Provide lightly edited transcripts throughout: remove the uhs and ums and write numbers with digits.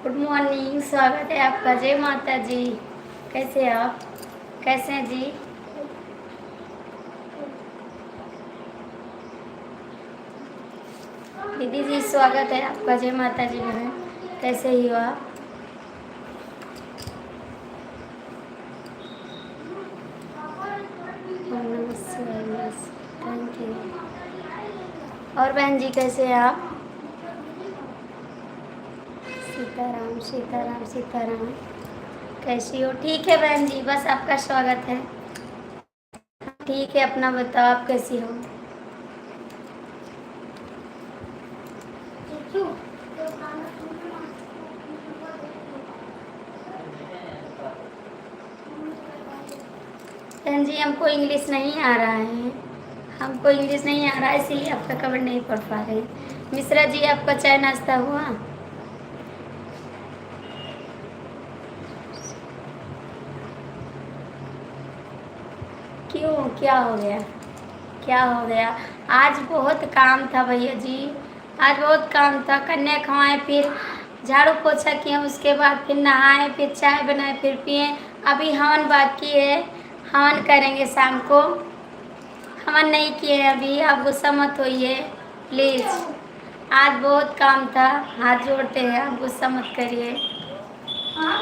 Good morning, स्वागत है आपका। जय माता जी। कैसे हैं आप? कैसे हैं जी? दीदी जी, स्वागत है आपका। जय माता जी बहन, कैसे ही हो आप? ओम नमः शिवाय, थैंक यू। और बहन जी कैसे हैं आप? सीताराम सीताराम सीताराम। कैसी हो? ठीक है बहन जी, बस आपका स्वागत है। ठीक है, अपना बताओ, आप कैसी हो? बहन जी, हमको इंग्लिश नहीं आ रहा है। हमको इंग्लिश नहीं आ रहा है, इसीलिए आपका कवर नहीं पढ़ पा रहे। मिश्रा जी, आपका चाय नाश्ता हुआ? क्यों, क्या हो गया? क्या हो गया? आज बहुत काम था भैया जी। आज बहुत काम था। कन्या खवाएं, फिर झाड़ू पोछा किए, उसके बाद फिर नहाए, फिर चाय बनाए, फिर पिए। अभी हवन बाकी है, हवन करेंगे शाम को। हवन नहीं किए हैं अभी, आप गुस्सा मत होइए प्लीज़। आज बहुत काम था, हाथ जोड़ते हैं, आप गुस्सा मत करिए।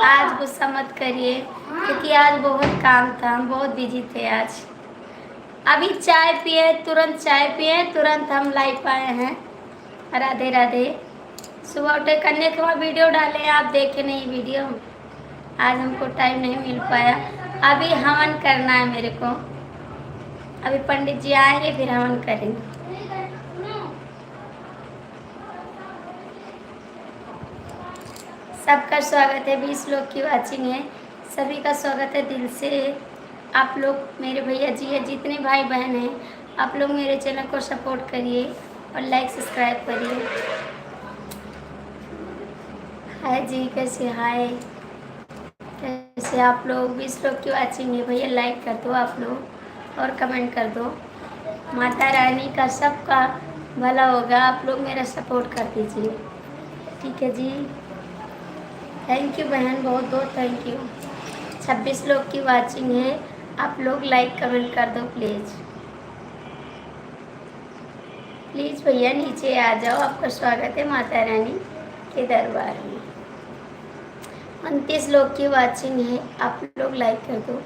आज गुस्सा मत करिए, क्योंकि आज बहुत काम था, हम बहुत बिजी थे आज। अभी चाय पिए, तुरंत चाय पिए, तुरंत हम लाइव आए हैं। राधे राधे। सुबह उठे, कन्या के बाद वीडियो डाले, आप देखे नहीं वीडियो। आज हमको टाइम नहीं मिल पाया। अभी हवन करना है मेरे को। अभी पंडित जी आएंगे, फिर हवन करेंगे। सबका स्वागत है। 20 लोग की वाचिंग है, सभी का स्वागत है दिल से। आप लोग मेरे भैया जी है, जितने भाई बहन हैं, आप लोग मेरे चैनल को सपोर्ट करिए और लाइक सब्सक्राइब करिए। हाय जी, कैसे? हाय, कैसे आप लोग? 20 लोग की वाचिंग है भैया, लाइक कर दो आप लोग और कमेंट कर दो। माता रानी का सबका भला होगा, आप लोग मेरा सपोर्ट कर दीजिए, ठीक है जी। थैंक यू बहन, बहुत बहुत थैंक यू। 26 लोग की वाचिंग है, आप लोग लाइक कमेंट कर दो प्लीज़। प्लीज़ भैया नीचे आ जाओ, आपका स्वागत है माता रानी के दरबार में। 29 लोग की वाचिंग है, आप लोग लाइक कर दो।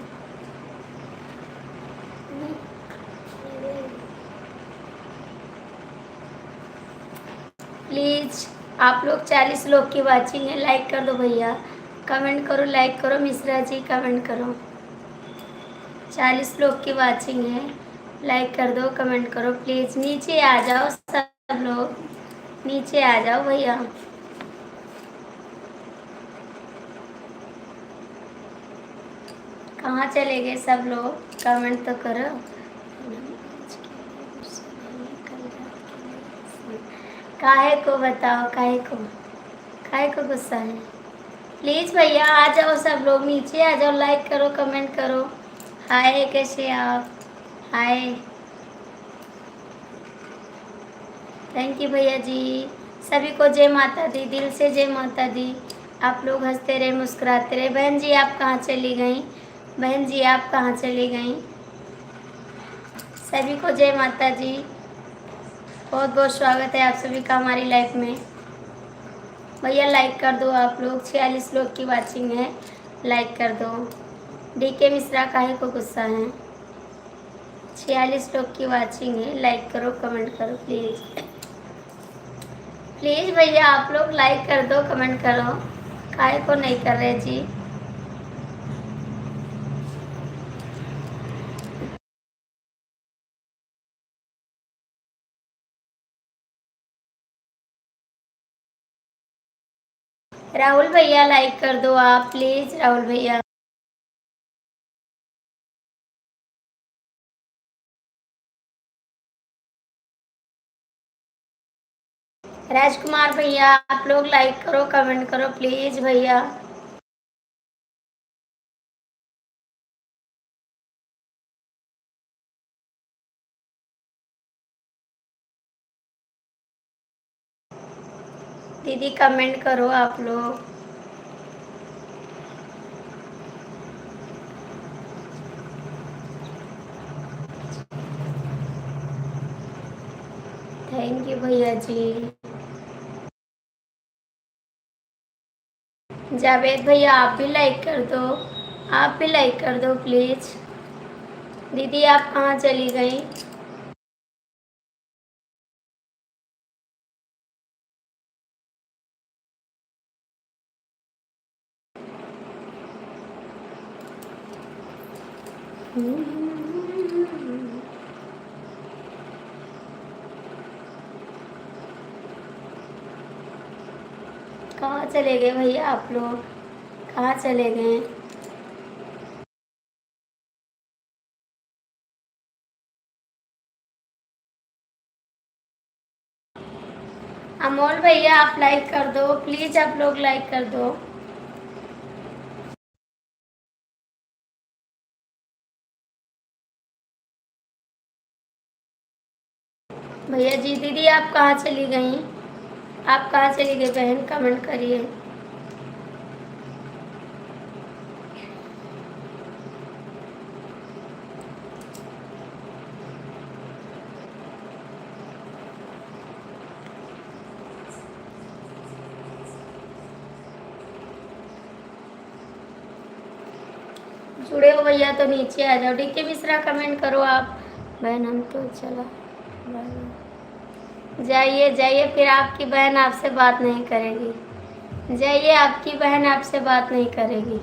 प्लीज़ आप लोग 40 लोग की वाचिंग है, लाइक कर दो भैया। कमेंट करो, लाइक करो, मिश्रा जी कमेंट करो। 40 लोग की वाचिंग है, लाइक कर दो, कमेंट करो प्लीज़। नीचे आ जाओ सब लोग, नीचे आ जाओ भैया। कहाँ चले गए सब लोग? कमेंट तो करो। काहे को बताओ, काहे को गुस्सा है? प्लीज़ भैया आ जाओ सब लोग, नीचे आ जाओ, लाइक करो, कमेंट करो। हाय, कैसे आप? हाय, थैंक यू भैया जी। सभी को जय माता दी, दिल से जय माता दी। आप लोग हंसते रहे, मुस्कुराते रहे। बहन जी आप कहाँ चली गई? बहन जी आप कहाँ चली गई? सभी को जय माता जी। बहुत बहुत स्वागत है आप सभी का हमारी लाइफ में। भैया लाइक कर दो आप लोग, 46 लोग की वाचिंग है, लाइक कर दो। डीके मिश्रा काहे को गुस्सा है? 46 लोग की वाचिंग है, लाइक करो, कमेंट करो प्लीज़। प्लीज़ भैया आप लोग लाइक कर दो, कमेंट करो। काहे को नहीं कर रहे जी? राहुल भैया लाइक कर दो आप प्लीज़, राहुल भैया। राजकुमार भैया आप लोग लाइक करो, कमेंट करो प्लीज़ भैया। दीदी कमेंट करो आप लोग। थैंक यू भैया जी। जावेद भैया आप भी लाइक कर दो, आप भी लाइक कर दो प्लीज़। दीदी आप कहाँ चली गई? कहाँ चले गए भैया आप लोग, कहाँ चले गए? अमोल भैया आप लाइक कर दो प्लीज़, आप लोग लाइक कर दो। भैया जी दीदी आप कहाँ चली गई, आप कहाँ चली गई बहन, कमेंट करिए। जुड़े हो भैया तो नीचे आ जाओ। डीके मिश्रा कमेंट करो आप। बहन हम तो चला जाइए जाइए, फिर आपकी बहन आपसे बात नहीं करेगी। जाइए, आपकी बहन आपसे बात नहीं करेगी,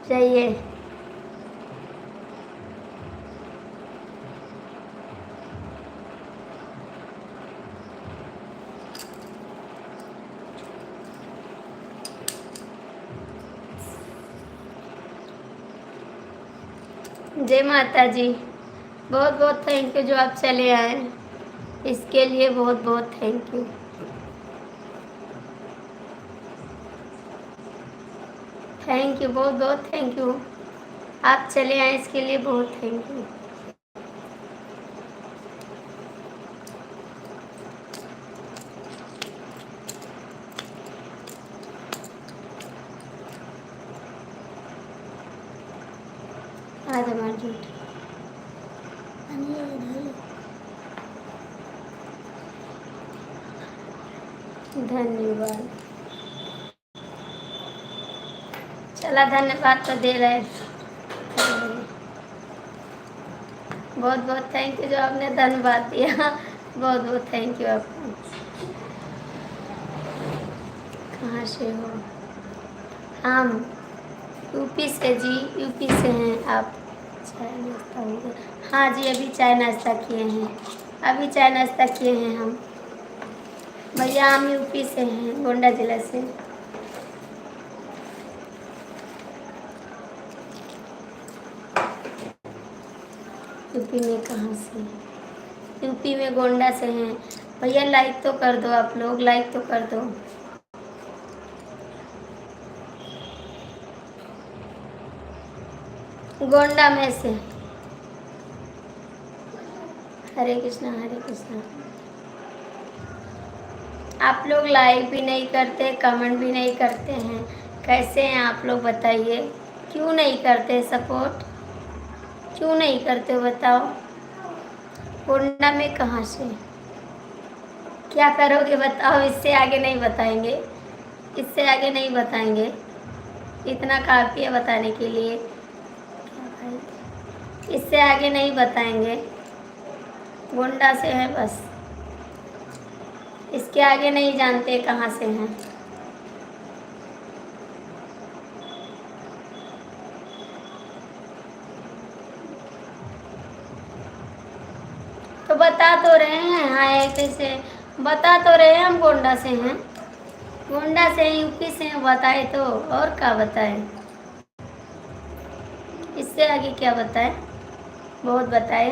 जाइए। जय माता जी। बहुत बहुत थैंक यू जो आप चले आए, इसके लिए बहुत बहुत थैंक यू। थैंक यू, बहुत बहुत थैंक यू। आप चले आए इसके लिए बहुत थैंक यू। आज हमारी ड्यूटी धन्यवाद। चला धन्यवाद तो दे रहे। बहुत बहुत थैंक यू जो आपने धन्यवाद दिया, बहुत बहुत थैंक यू आपको। कहाँ से हो? हम यूपी से जी, यूपी से हैं आप। चाय नाश्ता हो गया? हाँ जी अभी चाय नाश्ता किए हैं, अभी चाय नाश्ता किए हैं हम। भैया हम यूपी से हैं, गोंडा जिला से। यूपी में कहाँ से? यूपी में गोंडा से हैं। भैया लाइक तो कर दो, आप लोग लाइक तो कर दो। गोंडा में से। हरे कृष्णा हरे कृष्णा। आप लोग लाइक भी नहीं करते, कमेंट भी नहीं करते हैं, कैसे हैं आप लोग बताइए? क्यों नहीं करते सपोर्ट, क्यों नहीं करते बताओ? गोंडा में कहाँ से? क्या करोगे बताओ? इससे आगे नहीं बताएंगे, इससे आगे नहीं बताएंगे, इतना काफ़ी है बताने के लिए। इससे आगे नहीं बताएंगे। गोंडा से है बस, इसके आगे नहीं जानते कहाँ से हैं। तो बता तो रहे हैं, हाँ कैसे बता तो रहे हैं हम गोंडा से हैं, गोंडा से यूपी से हैं, बताए तो और क्या बताएं? इससे आगे क्या बताएं? बहुत बताए।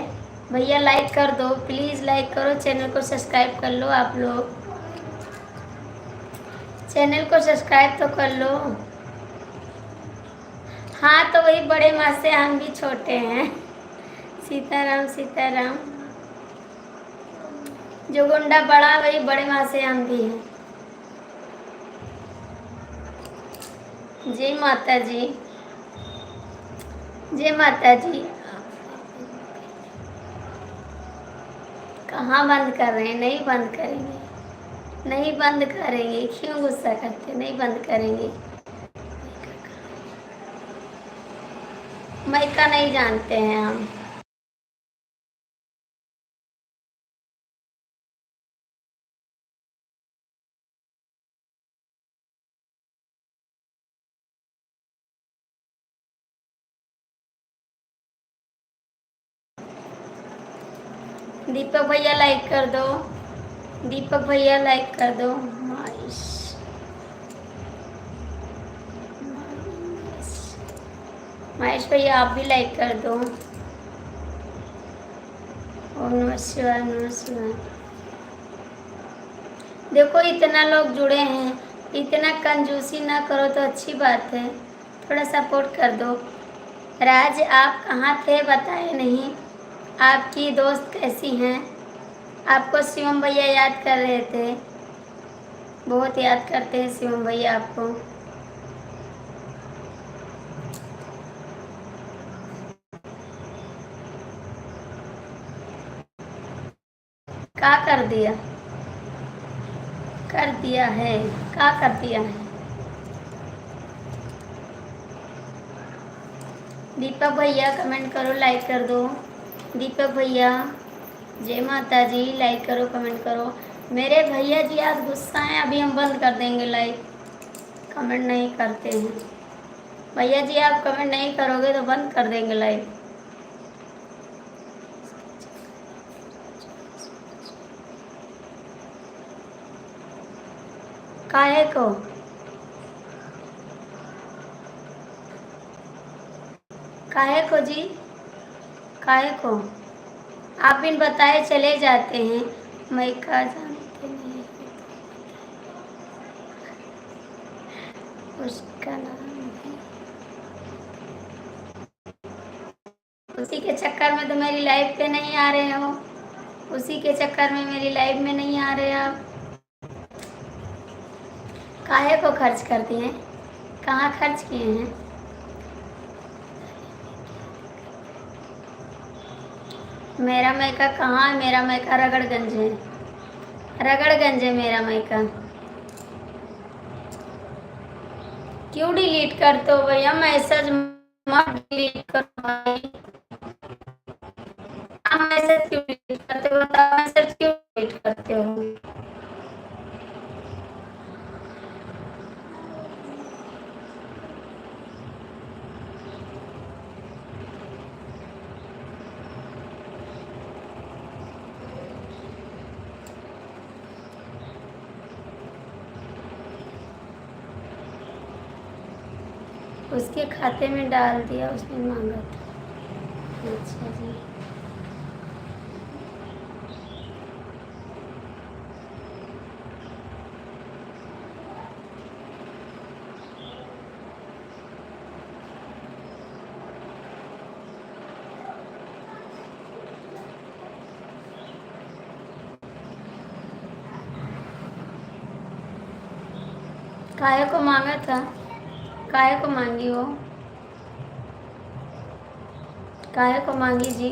भैया लाइक कर दो प्लीज़, लाइक करो, चैनल को सब्सक्राइब कर लो आप लोग, चैनल को सब्सक्राइब तो कर लो। हाँ तो वही बड़े माँ से हम भी छोटे हैं। सीताराम सीताराम। जो गोंडा बड़ा वही बड़े माँ से हम भी हैं। जय माता जी, जय माता जी। कहाँ बंद कर रहे हैं, नहीं बंद करेंगे, नहीं बंद करेंगे, क्यों गुस्सा करते, नहीं बंद करेंगे। माइका नहीं जानते हैं हम। दीपक भैया लाइक कर दो, दीपक भैया लाइक कर दो। महेश, महेश भैया आप भी लाइक कर दो। ओम नमः शिवाय, नमः शिवाय। देखो इतना लोग जुड़े हैं, इतना कंजूसी ना करो तो अच्छी बात है, थोड़ा सपोर्ट कर दो। राज आप कहाँ थे बताए नहीं, आपकी दोस्त कैसी हैं? आपको शिवम भैया याद कर रहे थे, बहुत याद करते हैं शिवम भैया आपको। क्या कर दिया, कर दिया है, क्या कर दिया है? दीपक भैया कमेंट करो, लाइक कर दो। दीपक भैया जय माता जी, लाइक करो, कमेंट करो। मेरे भैया जी आज गुस्सा हैं, अभी हम बंद कर देंगे लाइक, कमेंट नहीं करते हैं। भैया जी आप कमेंट नहीं करोगे तो बंद कर देंगे लाइक। काहे को, काहे को जी, काहे को? आप बिन बताए चले जाते हैं, मैं कहा जानते नहीं, उसका नाम है। उसी के चक्कर में तो मेरी लाइफ पे नहीं आ रहे हो, उसी के चक्कर में मेरी लाइफ में नहीं आ रहे आप। काहे को खर्च करते हैं, कहाँ खर्च किए हैं? मेरा मैका कहाँ है? मेरा मैका रगड़गंज है, रगड़गंज है मेरा मैका। क्यों डिलीट करते हो भैया मैसेज, मत डिलीट करो भाई। आप मैसेज क्यों डिलीट करते हो, बताओ मैसेज क्यों डिलीट करते हो? उसके खाते में डाल दिया, उसने मांगा था। अच्छा जी, काहे को मांगा था, काहे को मांगी हो, काहे को मांगी जी?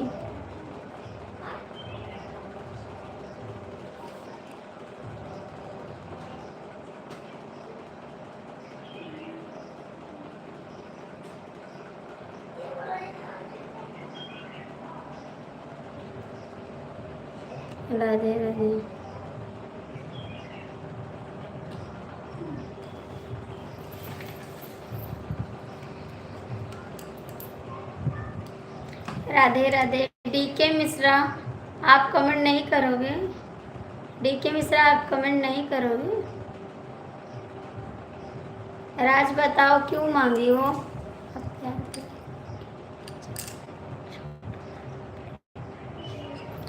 राधे राधे। राधे राधे। डीके मिश्रा आप कमेंट नहीं करोगे, डीके मिश्रा आप कमेंट नहीं करोगे? राज बताओ क्यों मांगी हो?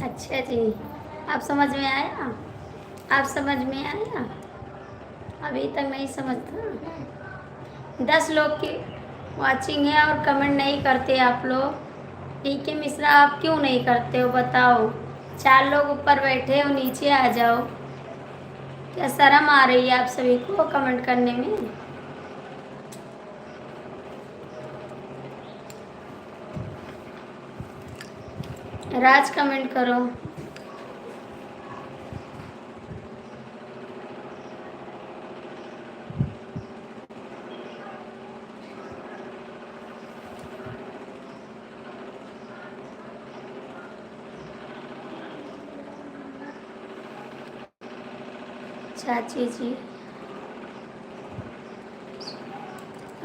अच्छा जी, आप समझ में आया, आप समझ में आया? अभी तक नहीं समझता। 10 लोग की वॉचिंग है और कमेंट नहीं करते आप लोग। ठीक है मिश्रा आप क्यों नहीं करते हो बताओ? 4 लोग ऊपर बैठे हो, नीचे आ जाओ। क्या शर्म आ रही है आप सभी को कमेंट करने में? राज कमेंट करो। चाची जी,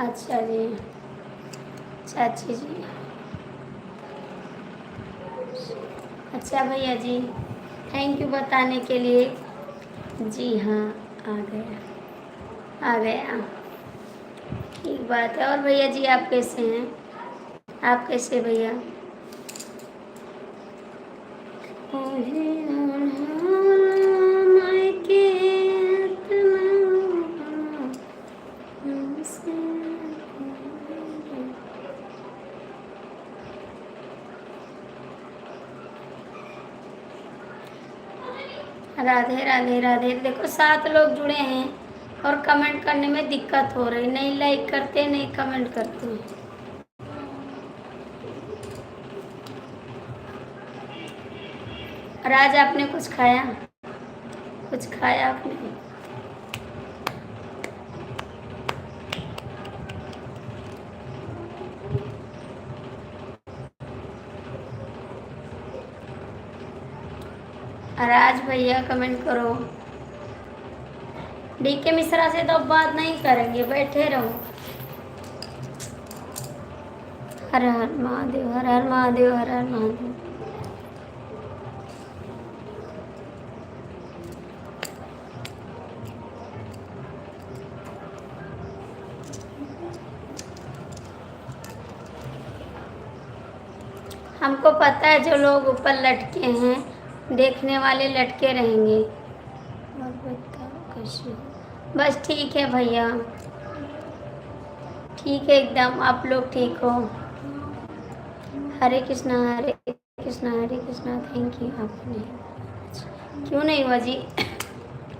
अच्छा जी, चाची जी, अच्छा भैया जी, थैंक यू बताने के लिए। जी हाँ, आ गया, आ गया, ठीक बात है। और भैया जी आप कैसे हैं? आप कैसे भैया? राधे राधे राधे। देखो 7 लोग जुड़े हैं और कमेंट करने में दिक्कत हो रही, नहीं लाइक करते नहीं कमेंट करते। राज आपने कुछ खाया? कुछ खाया आपने? राज भैया कमेंट करो। डीके मिश्रा से तो अब बात नहीं करेंगे, बैठे रहो। हर हर महादेव, हर हर महादेव, हर हर महादेव। हमको पता है जो लोग ऊपर लटके हैं देखने वाले लटके रहेंगे। और बताओ कैसे हो? बस ठीक है भैया, ठीक है एकदम। आप लोग ठीक हो? हरे कृष्णा हरे कृष्णा हरे कृष्णा। Thank you. आपने क्यों नहीं हुआ जी?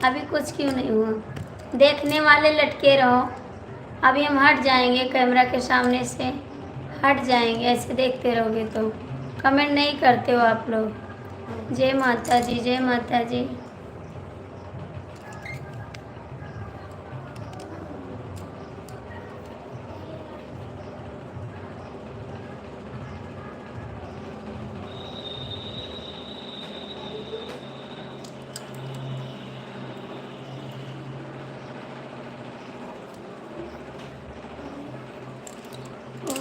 अभी कुछ क्यों नहीं हुआ? देखने वाले लटके रहो। अभी हम हट जाएंगे कैमरा के सामने से, हट जाएंगे। ऐसे देखते रहोगे तो कमेंट नहीं करते हो आप लोग। जय माता जी, जय माता जी।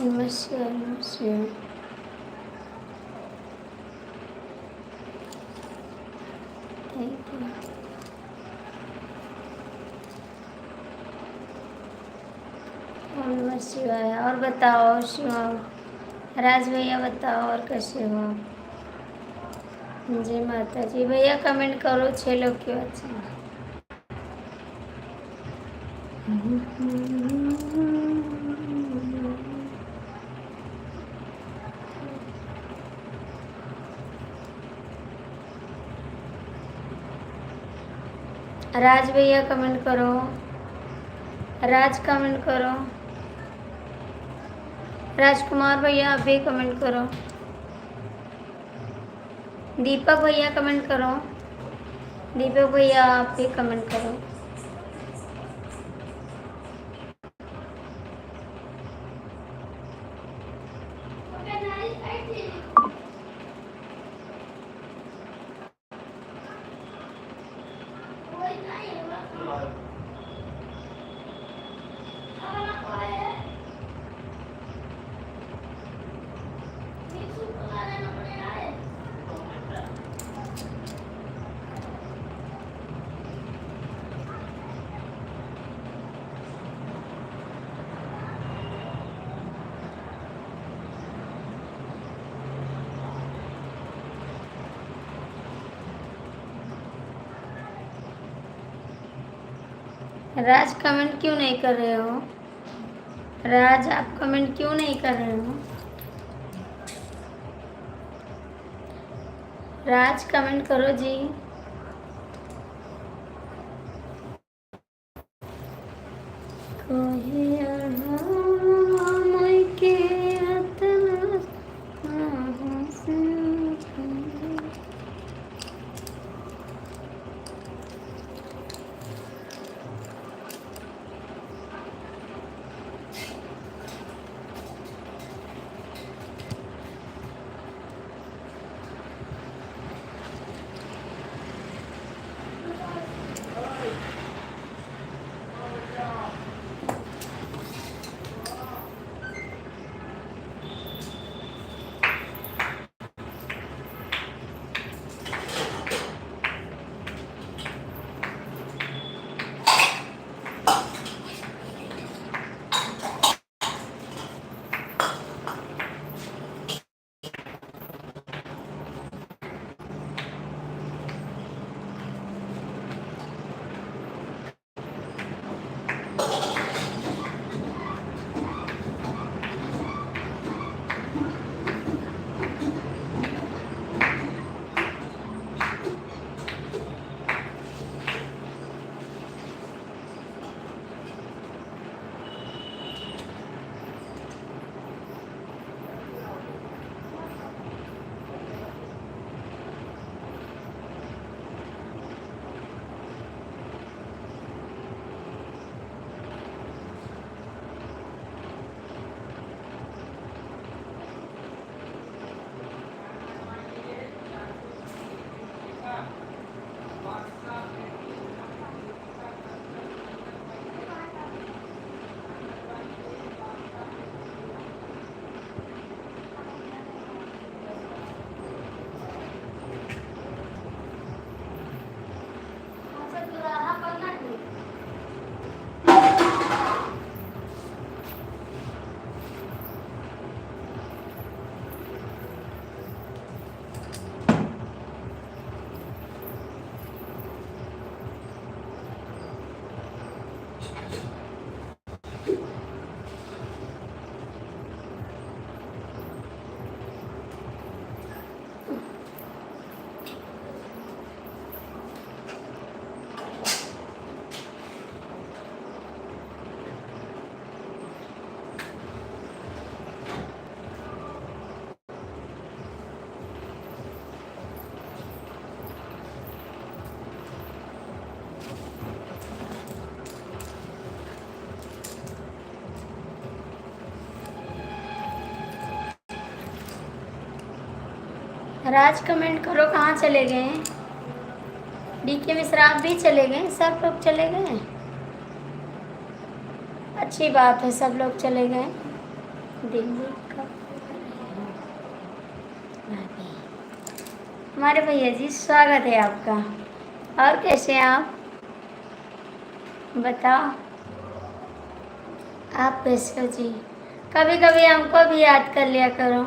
नमस्कार नमस्कार। Thank you. ओम नमः शिवाय। और बताओ शिवाओ, राज भैया बताओ और कैसे हो? जय माता जी। भैया कमेंट करो 6 लोग क्यों अच्छे। राज भैया कमेंट करो, राज कमेंट करो। राजकुमार भैया आप भी कमेंट करो। दीपक भैया कमेंट करो। दीपक भैया आप भी कमेंट करो। राज कमेंट क्यों नहीं कर रहे हो? राज आप कमेंट क्यों नहीं कर रहे हो? राज कमेंट करो जी। राज कमेंट करो, कहाँ चले गए हैं? डीके मिश्रा आप भी चले गए? सब लोग चले गए? अच्छी बात है, सब लोग चले गए। दिल्ली का हमारे भैया जी, स्वागत है आपका। और कैसे हैं आप बताओ? आप कैसे हो जी? कभी कभी हमको भी याद कर लिया करो,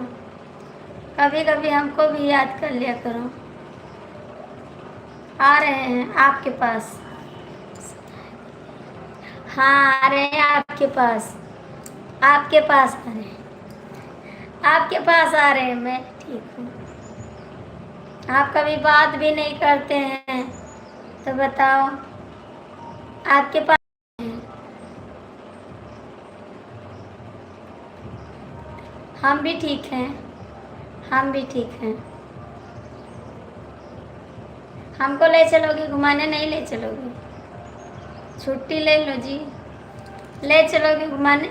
कभी कभी हमको भी याद कर लिया करो। आ रहे हैं आपके पास। हाँ, आ रहे हैं आपके पास, आपके पास आ रहे हैं, आपके पास आ रहे हैं। मैं ठीक हूँ। आप कभी बात भी नहीं करते हैं, तो बताओ आपके पास हैं। हम भी ठीक हैं, हम भी ठीक हैं। हमको ले चलोगे घुमाने? नहीं ले चलोगे? छुट्टी ले लो जी, ले चलोगे घुमाने?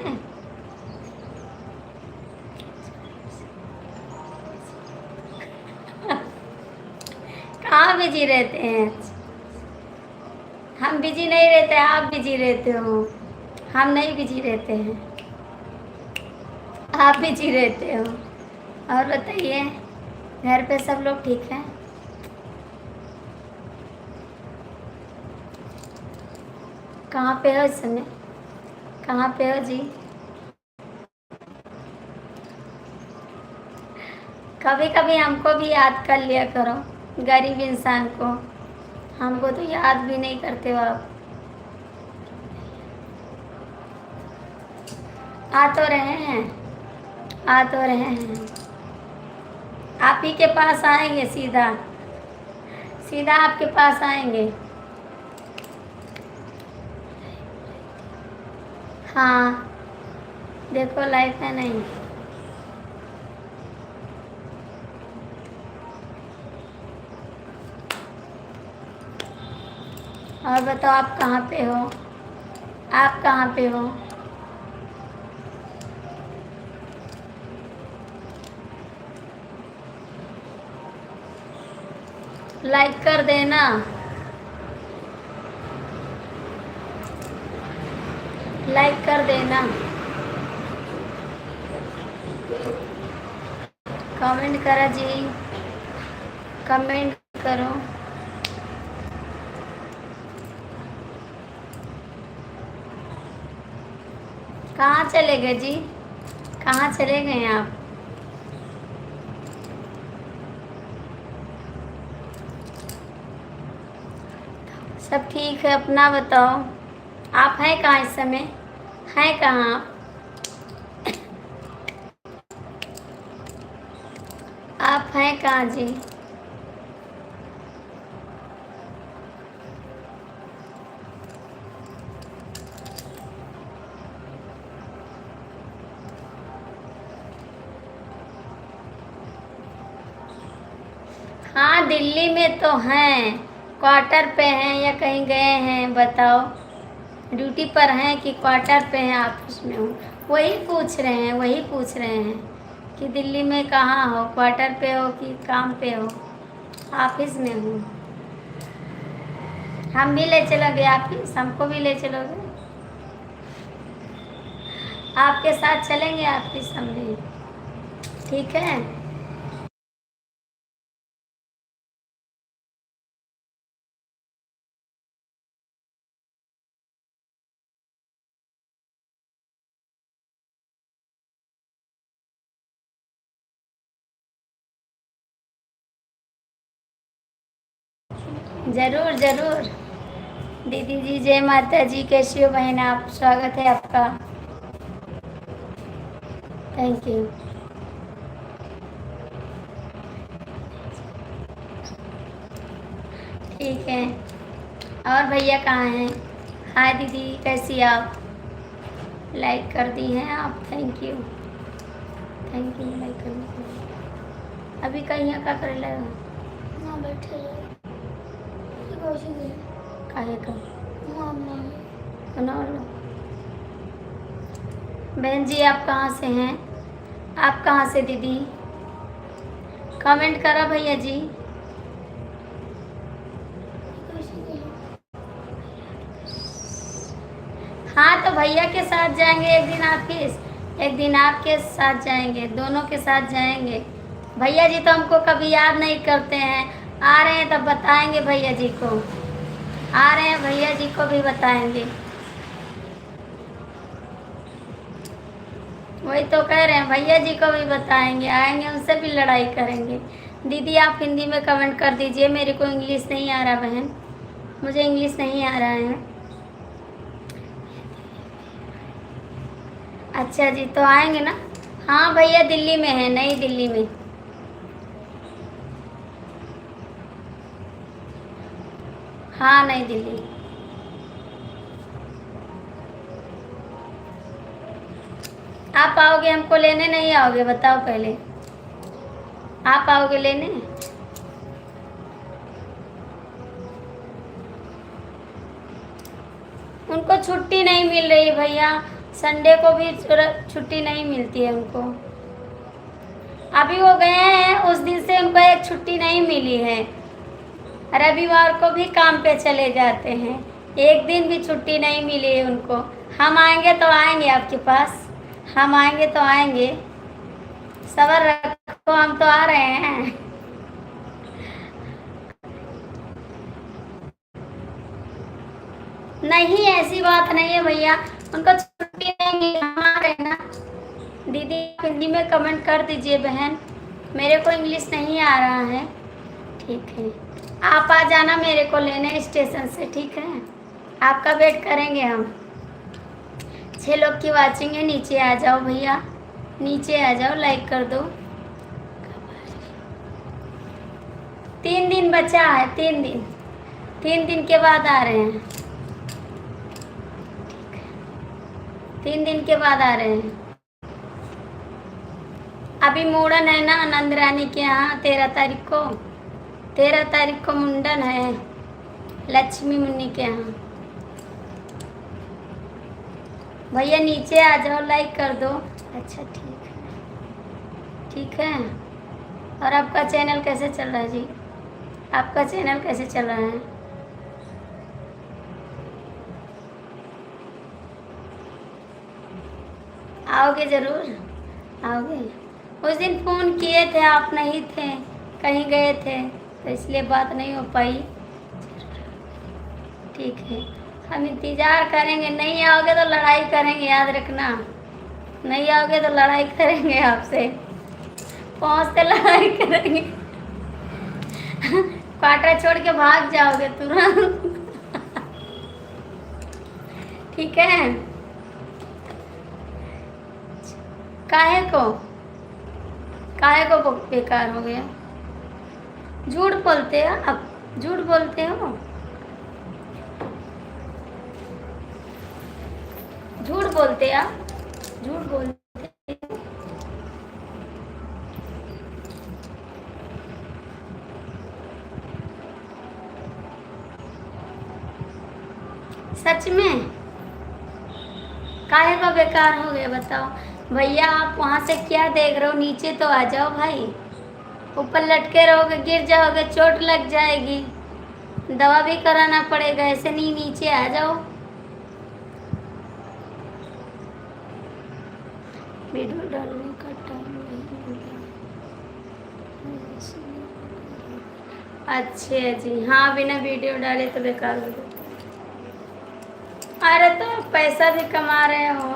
कहाँ बिजी रहते हैं? हम बिजी नहीं रहते, आप बिजी रहते हो। हम नहीं बिजी रहते हैं, आप बिजी रहते हो। और बताइए, घर पे सब लोग ठीक हैं? कहाँ पे हो इस समय? कहाँ पे हो जी? कभी कभी हमको भी याद कर लिया करो, गरीब इंसान को। हमको तो याद भी नहीं करते हो आप। आ तो रहे हैं, आ तो रहे हैं। आप ही के पास आएंगे, सीधा सीधा आपके पास आएंगे। हाँ, देखो लाइफ है नहीं। और बताओ, आप कहाँ पे हो? आप कहाँ पे हो? लाइक कर देना, लाइक कर देना, कमेंट करो जी, कमेंट करो। कहाँ चले गए जी? कहाँ चले गए आप? सब ठीक है, अपना बताओ। आप हैं कहाँ इस समय? हैं कहाँ आप? आप हैं कहाँ जी? हाँ, दिल्ली में तो हैं, क्वार्टर पे हैं या कहीं गए हैं? बताओ, ड्यूटी पर हैं कि क्वार्टर पे हैं, ऑफिस में हो? वही पूछ रहे हैं, वही पूछ रहे हैं कि दिल्ली में कहाँ हो, क्वार्टर पे हो कि काम पे हो, ऑफिस में हो? हम भी ले चलोगे ऑफिस? हमको भी ले चलोगे? आपके साथ चलेंगे ऑफिस हम भी, ठीक है? ज़रूर ज़रूर। दीदी जी, जय माता जी। कैसी हो बहन आप? स्वागत है आपका, थैंक यू। ठीक है। और भैया कहाँ हैं? हाय दीदी, कैसी आप? लाइक कर दी हैं आप, thank you, thank you like करने के लिए। अभी कहीं क्या कर ले? ना बैठे काहे का बना लो। बहन जी, आप कहाँ से हैं? आप कहाँ से दीदी? कमेंट करा भैया जी। हाँ तो भैया के साथ जाएंगे एक दिन आपके साथ जाएंगे, दोनों के साथ जाएंगे। भैया जी तो हमको कभी याद नहीं करते हैं, आ रहे हैं तब बताएंगे भैया जी को, आ रहे हैं भैया जी को भी बताएंगे। वही तो कह रहे हैं, भैया जी को भी बताएंगे, आएंगे उनसे भी लड़ाई करेंगे। दीदी आप हिंदी में कमेंट कर दीजिए, मेरे को इंग्लिश नहीं आ रहा बहन, मुझे इंग्लिश नहीं आ रहा है। अच्छा जी तो आएंगे ना। हाँ भैया दिल्ली में है, नई दिल्ली में। हाँ नई दिल्ली। आप आओगे हमको लेने, नहीं आओगे बताओ पहले, आप आओगे लेने? उनको छुट्टी नहीं मिल रही भैया, संडे को भी छुट्टी नहीं मिलती है उनको। अभी वो गए हैं, उस दिन से उनको एक छुट्टी नहीं मिली है, रविवार को भी काम पे चले जाते हैं, एक दिन भी छुट्टी नहीं मिली है उनको। हम आएंगे तो आएंगे आपके पास, हम आएंगे तो आएंगे, सबर रखो, हम तो आ रहे हैं। नहीं ऐसी बात नहीं है भैया, उनको छुट्टी नहीं मिली, हम आ रहे हैं ना। दीदी हिंदी में कमेंट कर दीजिए बहन, मेरे को इंग्लिश नहीं आ रहा है। ठीक है आप आ जाना मेरे को लेने स्टेशन से, ठीक है आपका वेट करेंगे हम। 6 लोग की वाचिंग है, नीचे आ जाओ भैया, नीचे आ जाओ, लाइक कर दो। 3 दिन बचा है, 3 दिन के बाद आ रहे हैं, 3 दिन के बाद आ रहे हैं। अभी मुंडन है ना नंद रानी के यहाँ, 13 तारीख को मुंडन है लक्ष्मी मुन्नी के यहाँ। भैया नीचे आ जाओ, लाइक कर दो। अच्छा ठीक है, ठीक है। और आपका चैनल कैसे चल रहा है जी, आपका चैनल कैसे चल रहा है? आओगे ज़रूर, आओगे। उस दिन फ़ोन किए थे, आप नहीं थे, कहीं गए थे, तो इसलिए बात नहीं हो पाई। ठीक है हम इंतज़ार करेंगे, नहीं आओगे तो लड़ाई करेंगे, याद रखना, नहीं आओगे तो लड़ाई करेंगे आपसे, पहुँचते लड़ाई करेंगे। क्वार्टर छोड़ के भाग जाओगे तुरंत। ठीक है। काहे को बेकार हो गया? झूठ बोलते हो आप, झूठ बोलते हो, झूठ बोलते आप, झूठ बोलते। सच में काहे का बेकार हो गया बताओ भैया? आप वहाँ से क्या देख रहे हो, नीचे तो आ जाओ भाई, ऊपर लटके रहोगे गिर जाओगे, चोट लग जाएगी, दवा भी कराना पड़ेगा, ऐसे नहीं, नीचे आ जाओ। वीडियो डालने का टाइम नहीं मिला। अच्छे जी, हाँ बिना वीडियो डाले तो बेकार हो जाता। अरे तो पैसा भी कमा रहे हो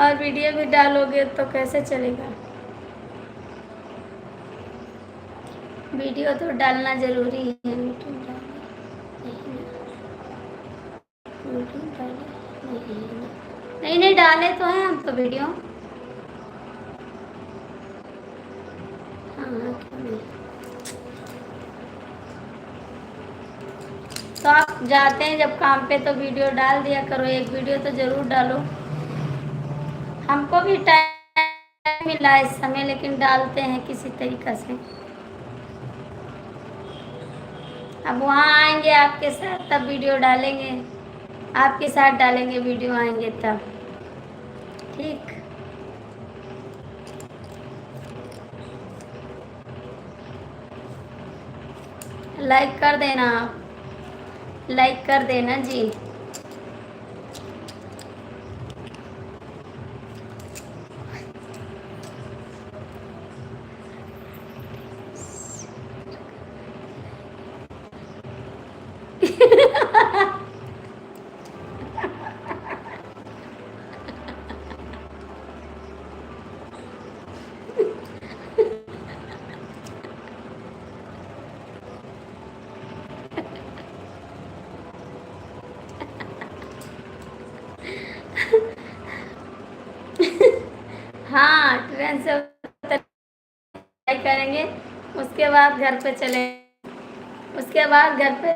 और वीडियो भी डालोगे तो कैसे चलेगा? वीडियो तो डालना ज़रूरी है, नहीं डाले तो हैं हम तो वीडियो। हाँ क्यों नहीं। तो आप जाते हैं जब काम पे तो वीडियो डाल दिया करो, एक वीडियो तो ज़रूर डालो। हमको भी टाइम मिला इस समय, लेकिन डालते हैं किसी तरीक़ा से। अब वहाँ आएंगे आपके साथ तब वीडियो डालेंगे, आपके साथ डालेंगे वीडियो, आएंगे तब, ठीक। लाइक कर देना आप, लाइक कर देना जी। हाँ, ट्रेन से लड़ाई करेंगे, उसके बाद घर पे चले, उसके बाद घर पे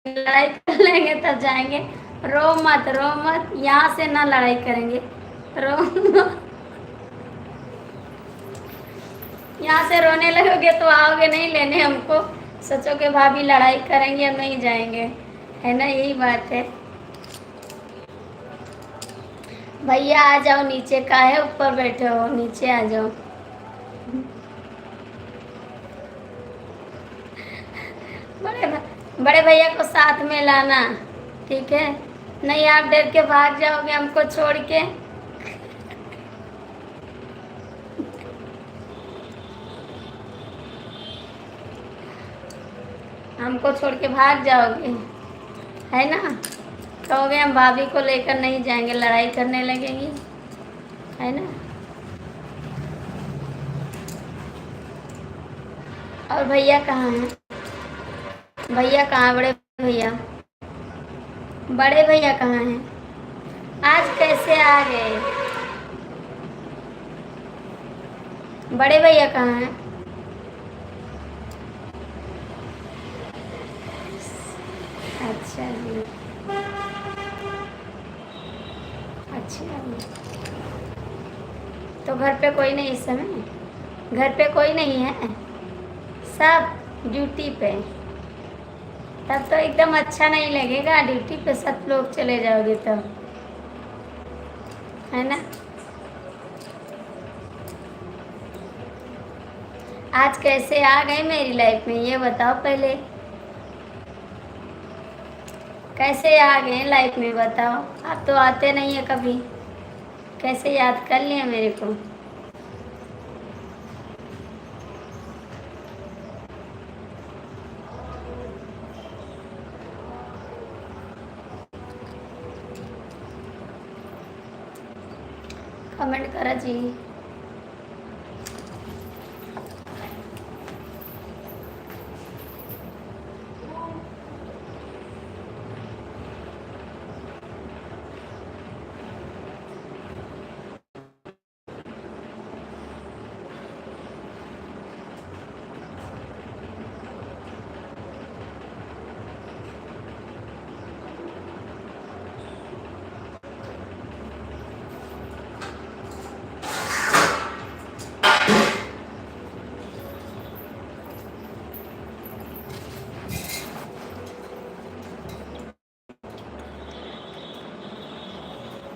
लड़ाई कर लेंगे तब जाएंगे। रो मत, रो मत, यहाँ से ना लड़ाई करेंगे, रो मत। यहाँ से रोने लगोगे तो आओगे नहीं लेने हमको, सोचोगे भाभी लड़ाई करेंगे हम नहीं जाएंगे, है ना, यही बात है। भैया आ जाओ, नीचे का है, ऊपर बैठे हो, नीचे आ जाओ। बड़े भैया को साथ में लाना, ठीक है, नहीं आप डर के भाग जाओगे हमको छोड़ के। हमको छोड़ के भाग जाओगे, है ना, कहोगे हम भाभी को लेकर नहीं जाएंगे, लड़ाई करने लगेंगी, है ना। और भैया कहाँ हैं? भैया कहाँ, बड़े भैया, बड़े भैया कहाँ हैं? आज कैसे आ गए? बड़े भैया कहाँ हैं? अच्छा जी, अच्छा जी। तो घर पे कोई नहीं इस समय? घर पे कोई नहीं है, सब ड्यूटी पे? तब तो एकदम अच्छा नहीं लगेगा, ड्यूटी पे सब लोग चले जाओगे तब, है ना। आज कैसे आ गए मेरी लाइफ में ये बताओ पहले, कैसे आ गए लाइफ में बताओ, आप तो आते नहीं है कभी, कैसे याद कर लिया मेरे को। कमेंट करा जी।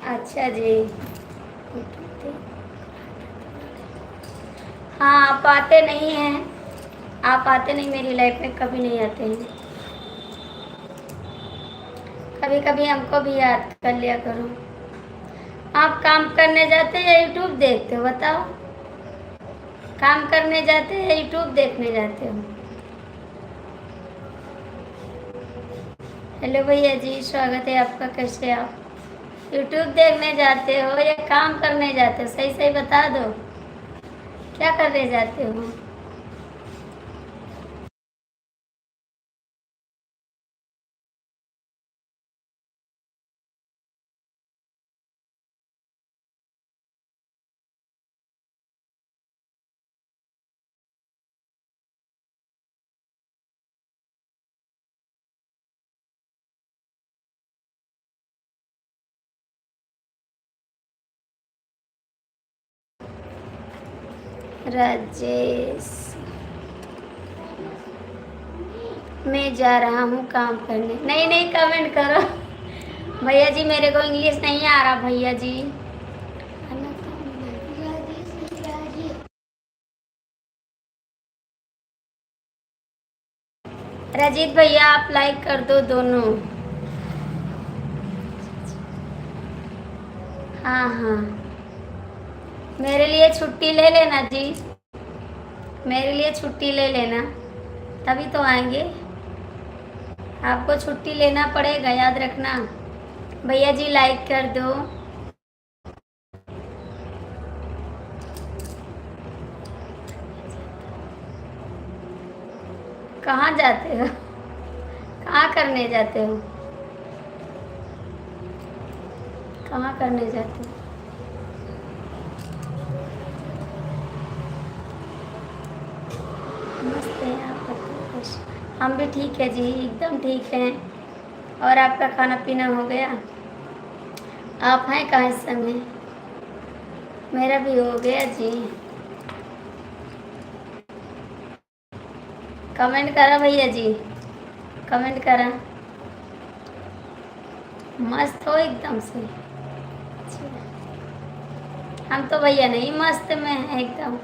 अच्छा जी, हाँ आप आते नहीं हैं, आप आते नहीं मेरी लाइफ में, कभी नहीं आते हैं। कभी कभी हमको भी याद कर लिया करो। आप काम करने जाते हैं या यूट्यूब देखते हो बताओ? काम करने जाते हैं या यूट्यूब देखने जाते हो? हेलो भैया जी, स्वागत है आपका, कैसे आप? यूट्यूब देखने जाते हो या काम करने जाते हो, सही सही बता दो, क्या करने जाते हो? राजेश, मैं जा रहा हूँ काम करने। नहीं नहीं, कमेंट करो भैया जी, मेरे को इंग्लिश नहीं आ रहा भैया जी। रजीत भैया आप लाइक कर दो दोनों। हाँ हाँ, मेरे लिए छुट्टी ले लेना जी, मेरे लिए छुट्टी ले लेना, तभी तो आएंगे। आपको छुट्टी लेना पड़ेगा, याद रखना। भैया जी लाइक कर दो। कहाँ जाते हो, कहाँ करने जाते हो, कहाँ करने जाते हो? मस्त है, आप बताओ कुछ। हम भी ठीक है जी, एकदम ठीक हैं। और आपका खाना पीना हो गया? आप हैं कहाँ इस समय? मेरा भी हो गया जी। कमेंट करा भैया जी, कमेंट करा। मस्त हो एकदम से। अच्छा। हम तो भैया नहीं मस्त में हैं एकदम।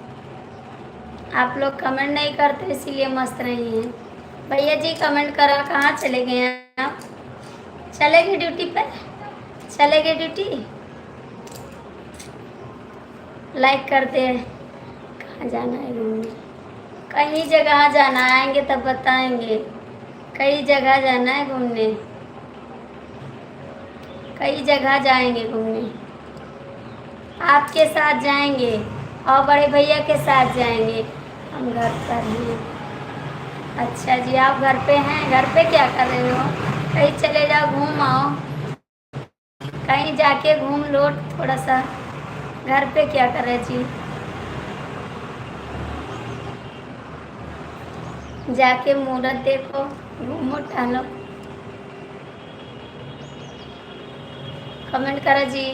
आप लोग कमेंट नहीं करते इसीलिए मस्त नहीं हैं। भैया जी कमेंट करा, कहाँ चले गए हैं आप? चले गए ड्यूटी पे? चले गए ड्यूटी? लाइक करते हैं। कहाँ जाना है घूमने? कहीं जगह जाना, आएंगे तब बताएंगे। कई जगह जाना है घूमने, कई जगह जाएंगे घूमने। आपके साथ जाएंगे और बड़े भैया के साथ जाएंगे। हम घर पर हैं। अच्छा जी, आप घर पे हैं? घर पे क्या कर रहे हो? कहीं चले जाओ, घूम आओ, कहीं जाके घूम लो थोड़ा सा। घर पे क्या कर रहे जी? जाके मूरत देखो, घूमो टहलो। कमेंट करो जी।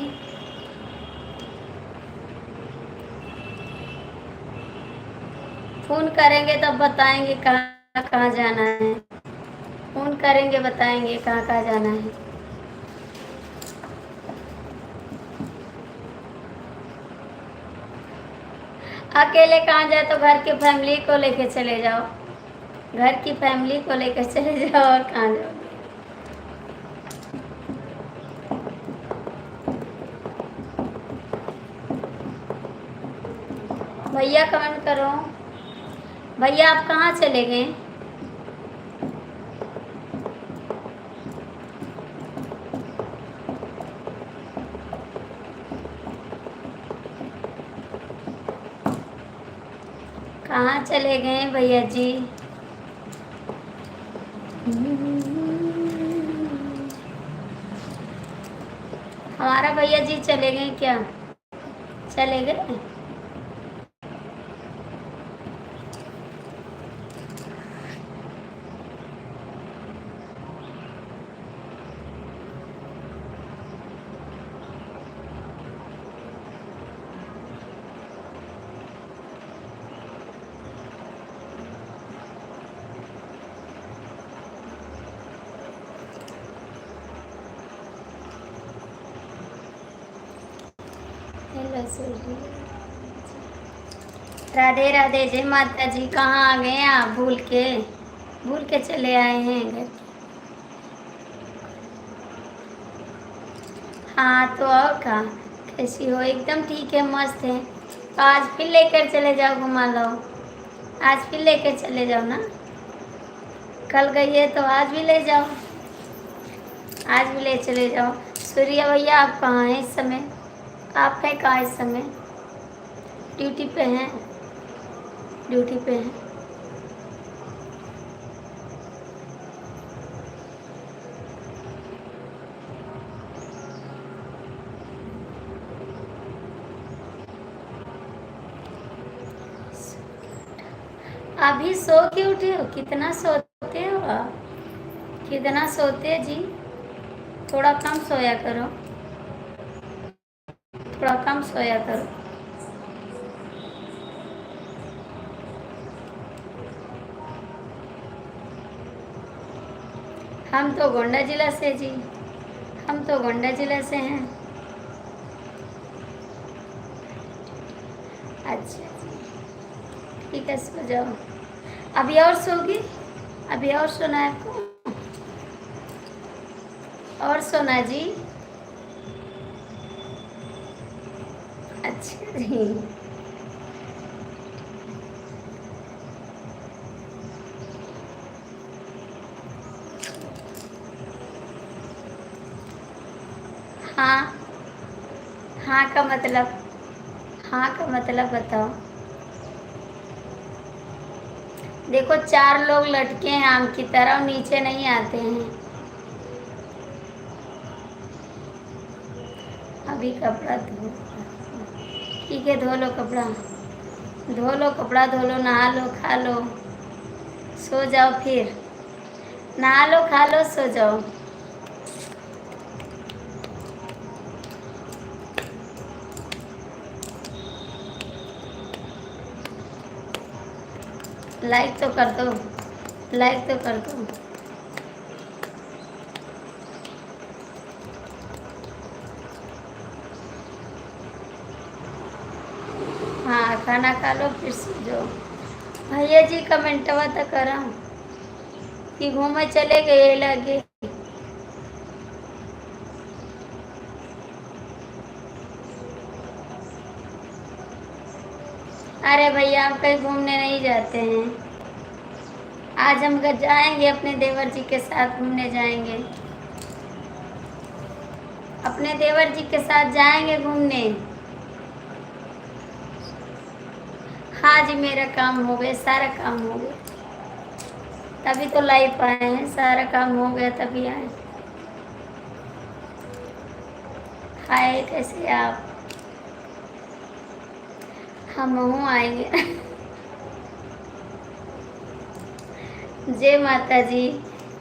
फ़ोन करेंगे तब बताएंगे कहाँ कहाँ जाना है। फ़ोन करेंगे बताएंगे कहाँ कहाँ जाना है। अकेले कहाँ जाए, तो घर की फैमिली को लेके चले जाओ, घर की फैमिली को लेकर चले जाओ, और कहाँ जाओगे? भैया कमेंट करो। भैया आप कहाँ चले गए? कहाँ चले गए भैया जी? हमारा भैया जी चले गए क्या? चले गए? राधे राधे, जय माता जी। कहाँ आ गए आप? भूल के चले आए हैं घर। हाँ तो और कहा, कैसी हो? एकदम ठीक है, मस्त है। तो आज फिर लेकर चले जाओ, घुमा लो। आज फिर लेकर चले जाओ ना, कल गई है तो आज भी ले जाओ, आज भी ले चले जाओ। सूर्या भैया आप कहाँ हैं इस समय? आप हैं कहाँ इस समय? ड्यूटी पे हैं? ड्यूटी पे हैं। अभी सो के उठे हो? कितना सोते हो आप? कितना सोते जी? थोड़ा कम सोया करो, थोड़ा कम सोया करो। हम तो गोंडा जिला से जी, हम तो गोंडा जिला से हैं। अच्छा जी, ठीक है, सो जाओ। अभी और सोगी? अभी और सोना है आपको? और सोना जी? अच्छा जी। हाँ। हाँ का मतलब? हाँ का मतलब बताओ। देखो 4 लोग लटके हैं आम की तरह, नीचे नहीं आते हैं। अभी कपड़ा धो। ठीक है, धो लो कपड़ा। धो लो कपड़ा, धो लो, नहा लो, खा लो, सो जाओ फिर। नहा लो, खा लो, सो जाओ। लाइक तो कर दो, लाइक तो कर दो। हाँ, खाना खा लो फिर सो जाओ। भैया जी कमेंटवा तो करा कि घूमे चले गए लगे। अरे भैया हम कहीं घूमने नहीं जाते हैं। आज हम घर जाएंगे, अपने देवर जी के साथ घूमने जाएंगे। अपने देवर जी के साथ जाएंगे घूमने। हाँ जी, मेरा काम हो गया, सारा काम हो गया, तभी तो लाइव आए हैं। सारा काम हो गया तभी आए। हाय, कैसे आप? हम हूँ आएंगे। जय माता जी।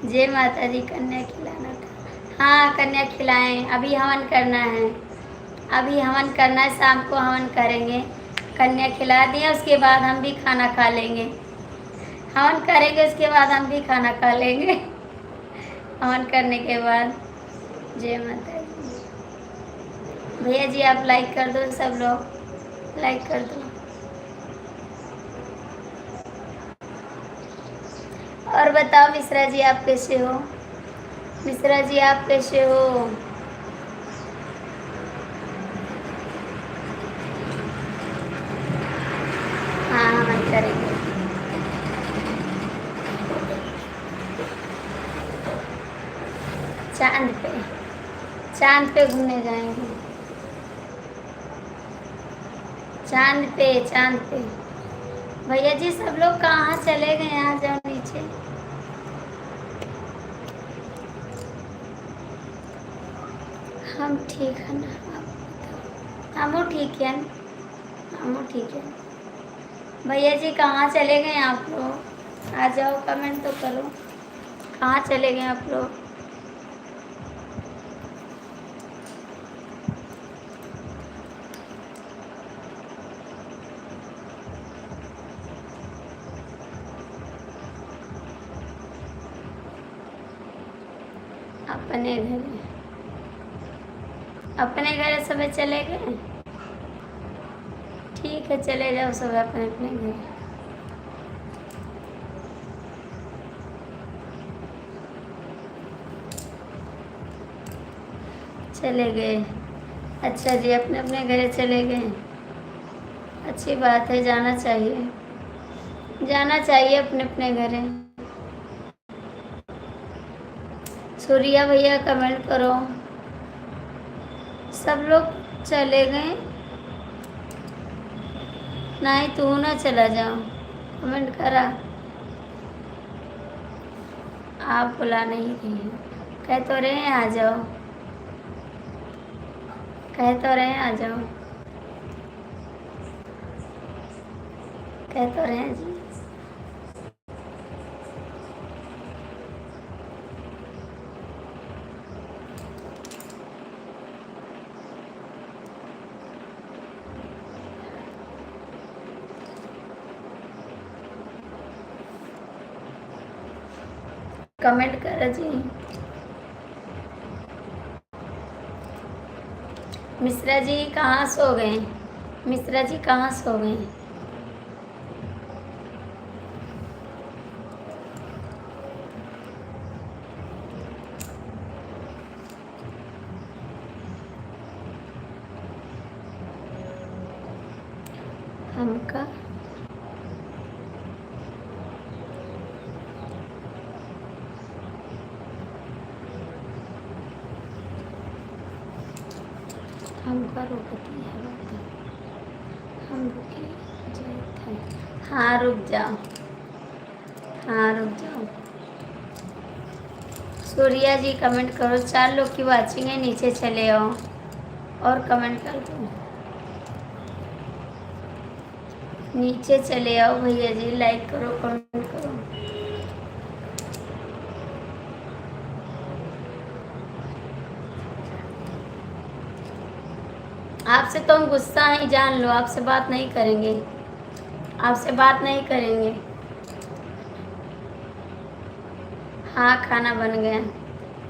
जय माता जी। कन्या खिलाना था। हाँ, कन्या खिलाएं। अभी हवन करना है। अभी हवन करना है, शाम को हवन करेंगे। कन्या खिला दिए, उसके बाद हम भी खाना खा लेंगे। हवन करेंगे, उसके बाद हम भी खाना खा लेंगे। हवन करने के बाद। जय माता दी। भैया जी आप लाइक कर दो, सब लोग लाइक कर दो। और बताओ मिश्रा जी आप कैसे हो? मिश्रा जी आप कैसे हो? हाँ, हवन करेंगे। चांद पे, चांद पे घूमने जाएंगे। चांद पे, चांद पे। भैया जी सब लोग कहाँ चले गए? आ जाओ नीचे। हम ठीक है ना, आप बताओ। हमू ठीक है, हमू ठीक है। भैया जी कहाँ चले गए आप लोग? आ जाओ, कमेंट तो करो। कहाँ चले गए आप लोग? अपने घर, अपने घर सब चले गए। ठीक है, चले जाओ सब अपने अपने घर। चले गए। अच्छा जी, अपने अपने घर चले गए। अच्छी बात है, जाना चाहिए, जाना चाहिए अपने अपने घर। सूर्या भैया कमेंट करो। सब लोग चले गए। नहीं, तू ना चला जाओ, कमेंट करा। आप बुला नहीं रही हैं। कह तो रहे हैं आ जाओ, कह तो रहे हैं आ जाओ, कह तो रहे हैं जी। कमेंट करो जी। मिश्रा जी कहाँ सो गए? मिश्रा जी कहाँ सो गए? हमका हमका रुकती है बात। हम रुके जाते हैं। हाँ रुक जाओ, हाँ रुक जाओ। सूर्या जी कमेंट करो, 4 लोग की वाचिंग है, नीचे चले आओ और कमेंट कर दो। नीचे चले आओ भैया जी, लाइक करो, कमेंट करो। आपसे तो हम गुस्सा ही जान लो, आपसे बात नहीं करेंगे, आपसे बात नहीं करेंगे। हाँ खाना बन गया।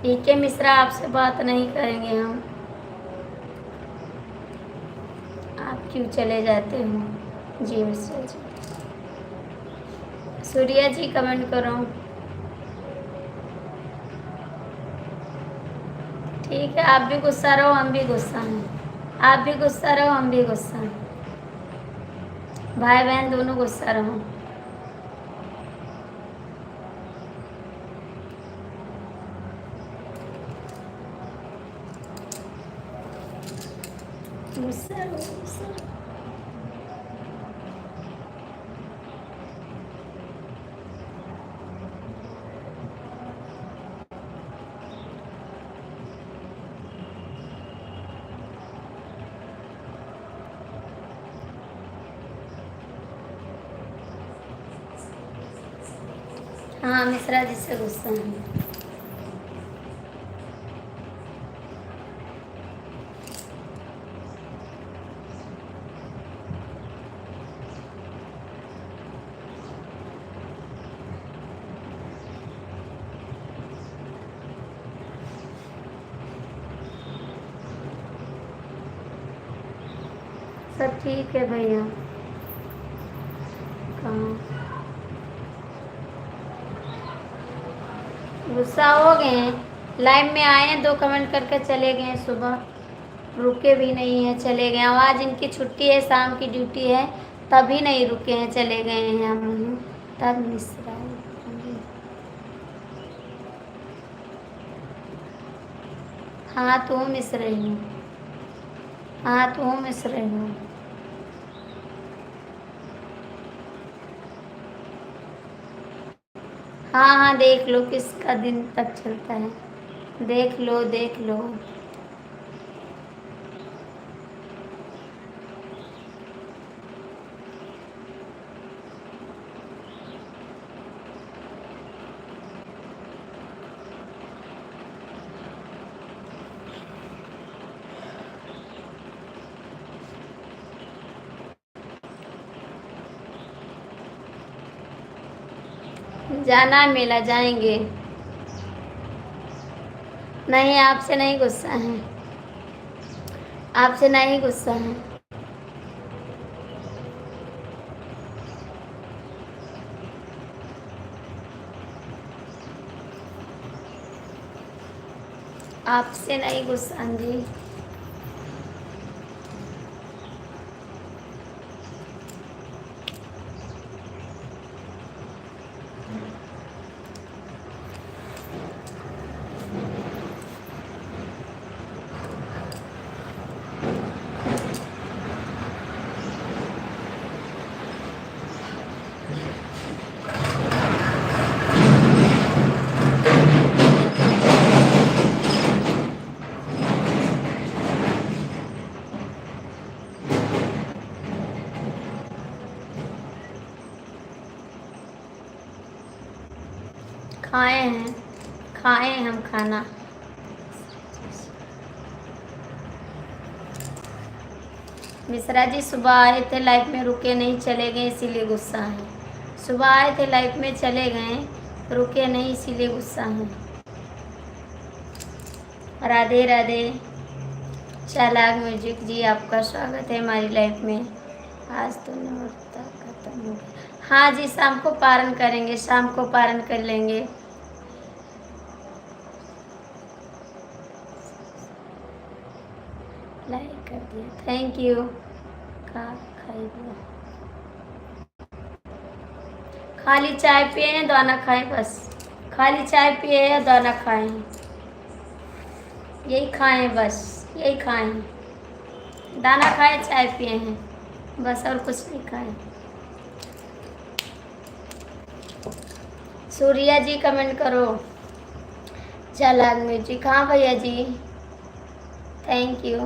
पीके मिश्रा आपसे बात नहीं करेंगे हम। आप क्यों चले जाते हो? जी मिश्रा जी। सूर्या जी कमेंट करो। ठीक है, आप भी गुस्सा रहो, हम भी गुस्सा हैं। आप भी गुस्सा रहो, हम भी गुस्सा हैं। भाई बहन दोनों गुस्सा रहो। गुस्सा रहो, गुस्सा रहो। हाँ मिश्रा जी से गुस्सा है। सब ठीक है भैया। कहाँ गुस्सा हो गए हैं? लाइव में आए हैं, 2 कमेंट करके चले गए हैं, सुबह रुके भी नहीं है, चले गए। आज इनकी छुट्टी है, शाम की ड्यूटी है, तभी नहीं रुके हैं, चले गए हैं हम। तब मिश्रा हाँ तू मिस रही हूँ, हाँ तू मिस रही हूँ। हाँ हाँ देख लो किसका दिन तक चलता है, देख लो देख लो। जाना मेला जाएंगे। नहीं आपसे नहीं गुस्सा है, आपसे नहीं गुस्सा है। आपसे नहीं गुस्सा जी। खाए हैं, खाए हैं हम खाना। मिश्रा जी सुबह आए थे, लाइफ में रुके नहीं, चले गए, इसीलिए गुस्सा है। सुबह आए थे, लाइफ में चले गए, रुके नहीं, इसीलिए गुस्सा है। राधे राधे। चालाक म्यूजिक जी आपका स्वागत है हमारी लाइफ में। आज तो नौरता खत्म हो गया। हाँ जी शाम को पारण करेंगे, शाम को पारण कर लेंगे। लाइक कर दिया, थैंक यू। का खाई खाली चाय पिए दाना खाएं बस। खाली चाय पिए या दाना खाएं, यही खाएं बस, यही खाएं। दाना खाए चाय पिए हैं बस, और कुछ नहीं खाएं। सूर्या जी कमेंट करो। चालाक म्यूजिक, हाँ भैया जी, थैंक यू।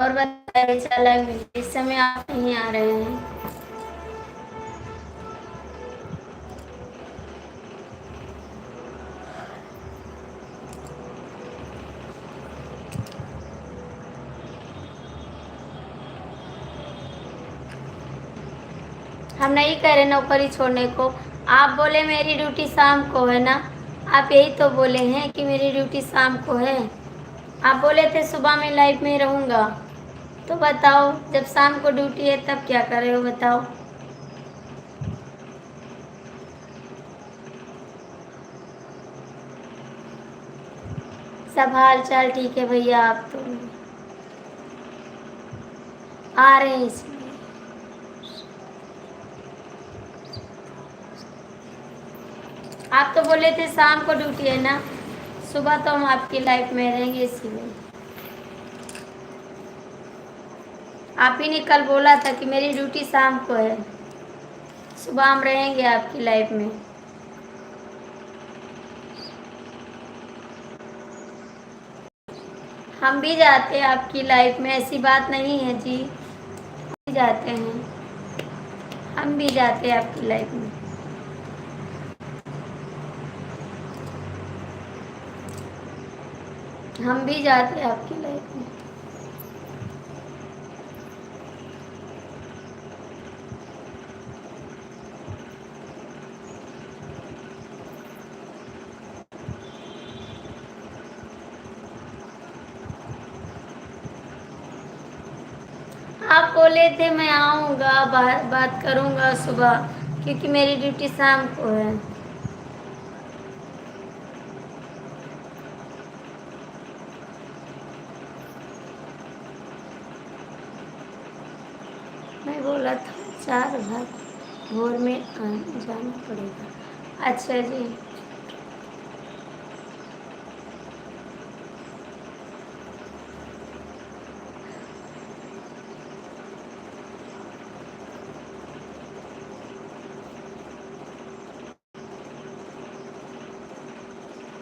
और बताइए चालाक म्यूजिक, इस समय आप नहीं आ रहे हैं। हम नहीं कह रहे नौकरी छोड़ने को, आप बोले मेरी ड्यूटी शाम को है ना, आप यही तो बोले हैं कि मेरी ड्यूटी शाम को है। आप बोले थे सुबह में लाइफ में रहूँगा, तो बताओ जब शाम को ड्यूटी है तब क्या कर रहे हो बताओ। सब हाल चाल ठीक है भैया, आप तो आ रहे हैं इसलिए। आप तो बोले थे शाम को ड्यूटी है ना, सुबह तो हम आपकी लाइफ में रहेंगे इसीलिए। आप ही ने कल बोला था कि मेरी ड्यूटी शाम को है, सुबह हम रहेंगे आपकी लाइफ में। हम भी जाते हैं आपकी लाइफ में, ऐसी बात नहीं है जी, हम भी जाते हैं, हम भी जाते हैं आपकी लाइफ में। हम भी जाते हैं आपकी लाइफ में। आप बोले थे मैं आऊँगा, बात करूँगा सुबह, क्योंकि मेरी ड्यूटी शाम को है। मैं बोला था 4 भोर में जाना पड़ेगा। अच्छा जी,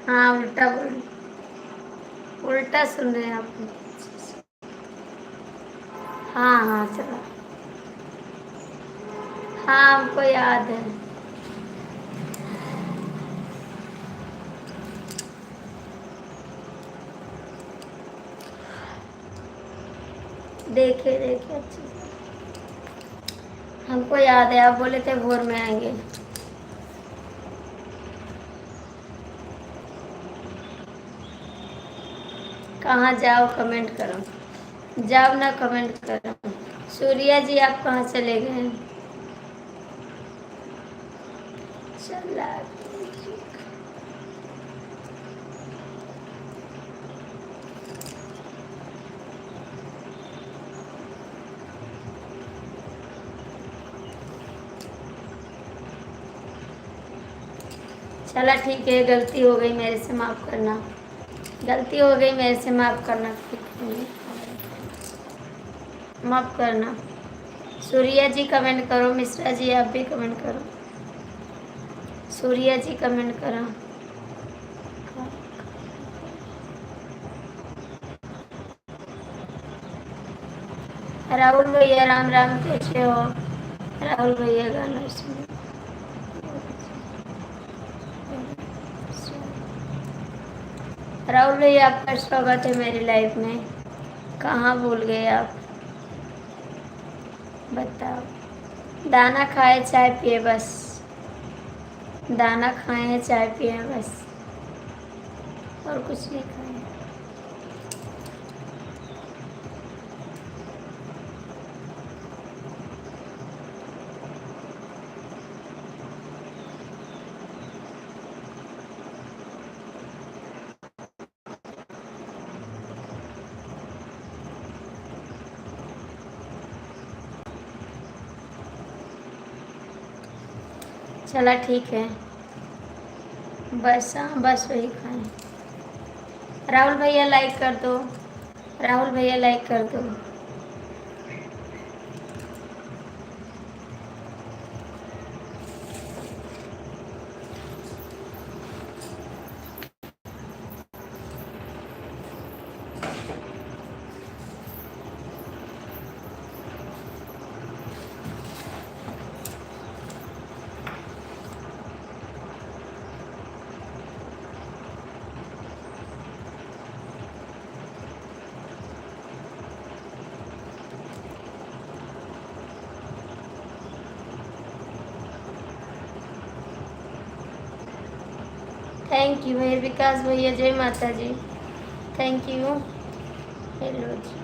हाँ उल्टा बोल, उल्टा सुन रहे हैं आप। हाँ हाँ चलो, हाँ हमको याद है। देखे देखे अच्छे से, हमको याद है, आप बोले थे भोर में आएंगे। कहाँ जाओ कमेंट करो, जाओ ना कमेंट करो। सूर्या जी आप कहाँ चले गए? चला चला ठीक है, गलती हो गई मेरे से, माफ़ करना, गलती हो गई मेरे से, माफ़ करना, माफ़ करना। सूर्या जी कमेंट करो, मिश्रा जी आप भी कमेंट करो, सूर्या जी कमेंट करो। राहुल भैया राम राम, कैसे हो? राहुल भैया गाना सुनो। राहुल भैया आपका स्वागत है मेरी लाइफ में, कहाँ भूल गए आप बताओ। दाना खाए चाय पिए बस, दाना खाए चाय पिए बस, और कुछ नहीं खाए। चला ठीक है। बस हाँ, बस वही खाएं। राहुल भैया लाइक कर दो, राहुल भैया लाइक कर दो। थैंक यू मेरे विकास भैया, जय Mata ji. Thank you. Hello जी।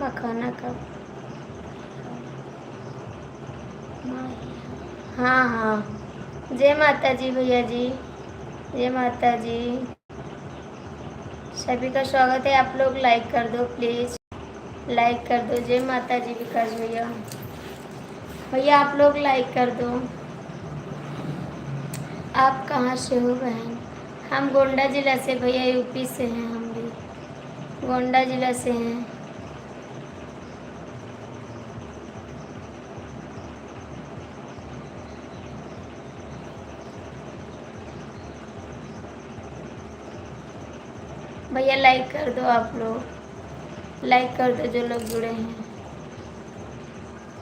मखाना कब? हाँ हाँ, जय माता जी भैया जी, जय माता जी। सभी का स्वागत है। आप लोग लाइक कर दो प्लीज़, लाइक कर दो। जय माता जी विकास भैया, भैया आप लोग लाइक कर दो। आप कहाँ से हो बहन? हम गोंडा जिला से भैया, यूपी से हैं हम भी, गोंडा जिला से हैं। भैया लाइक कर दो, आप लोग लाइक कर दो जो लोग जुड़े हैं।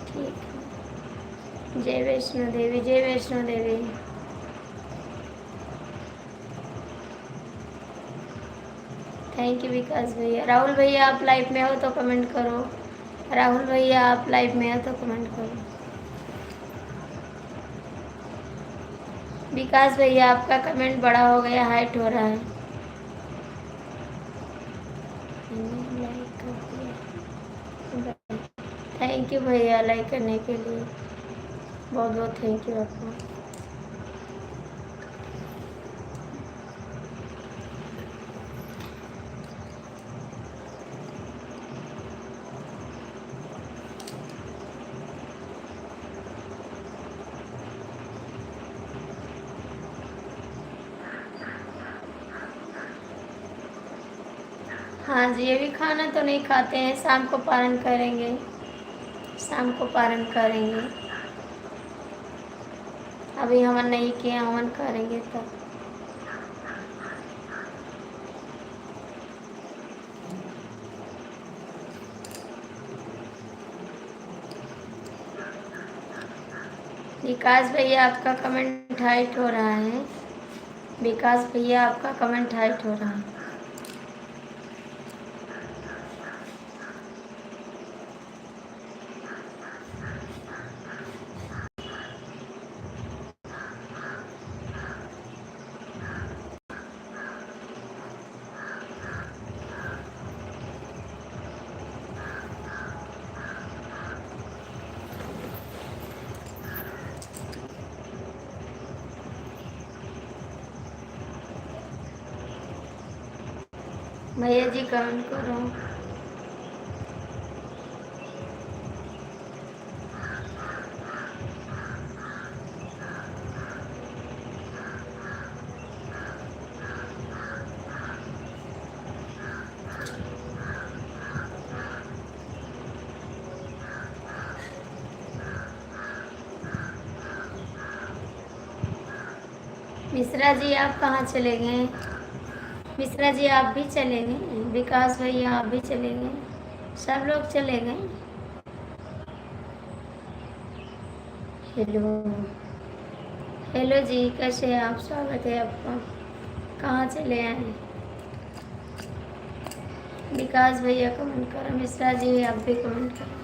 ठीक है। जय वैष्णो देवी, जय वैष्णो देवी। थैंक यू विकास भैया। राहुल भैया आप लाइव में हो तो कमेंट करो, राहुल भैया आप लाइव में हो तो कमेंट करो। विकास भैया आपका कमेंट बड़ा हो गया, हाइट हो रहा है। लाइक कर दिया, थैंक यू भैया लाइक करने के लिए, बहुत बहुत थैंक यू आपको। हाँ जी, अभी खाना तो नहीं खाते हैं, शाम को पारण करेंगे, शाम को पारण करेंगे। अभी हवन नहीं किया, हवन करेंगे तब। विकास भैया आपका कमेंट हाइट हो रहा है, विकास भैया आपका कमेंट हाइट हो रहा है। भैया जी कमेंट करो। मिश्रा जी आप कहाँ चले गए? मिश्रा जी आप भी चले गए, विकास भैया आप भी चले गए, सब लोग चले गए। हेलो, हेलो जी, कैसे हैं आप? स्वागत है आपका। कहाँ चले आए? विकास भैया कमेंट करो, मिश्रा जी आप भी कमेंट करो।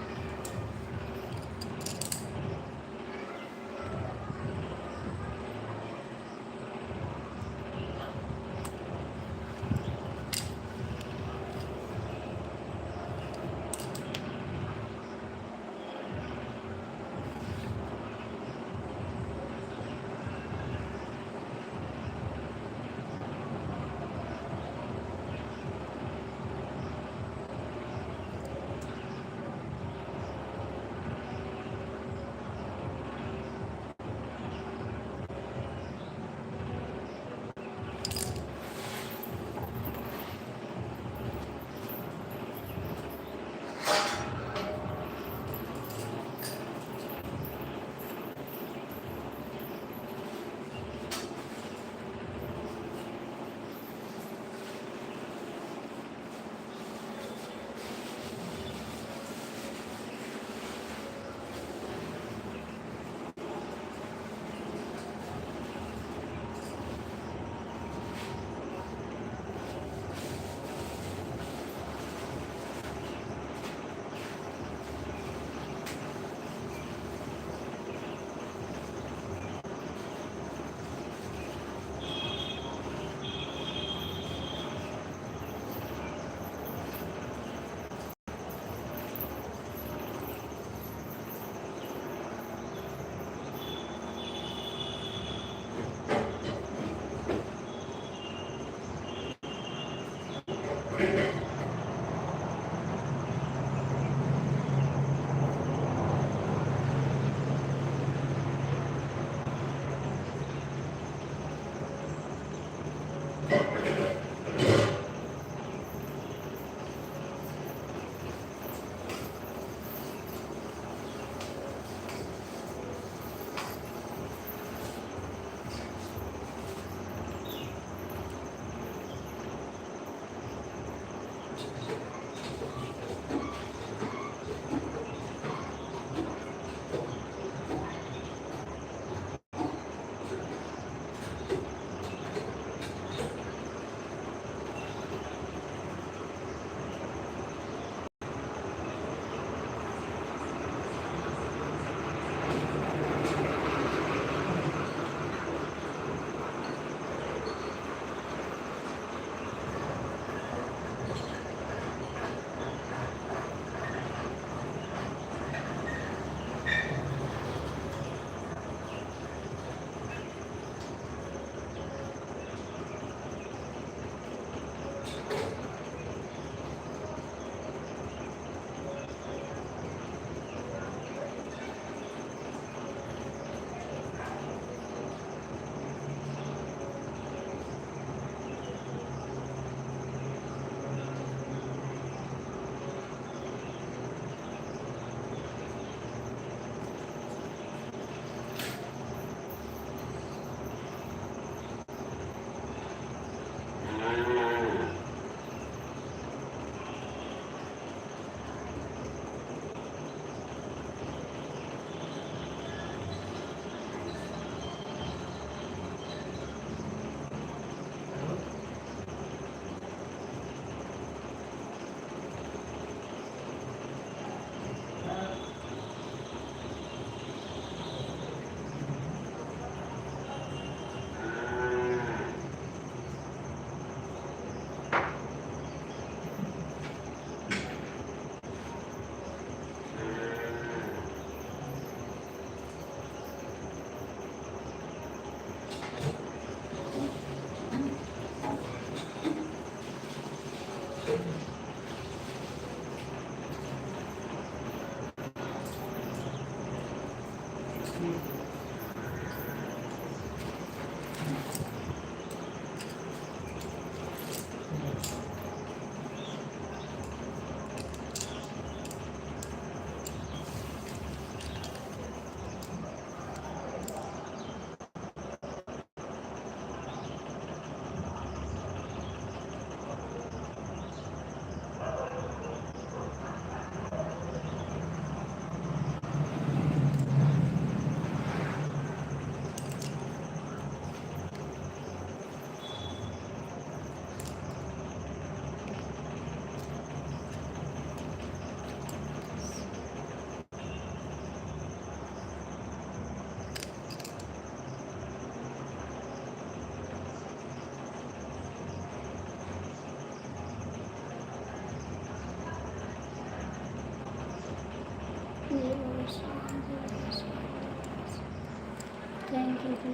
थैंक यू जी।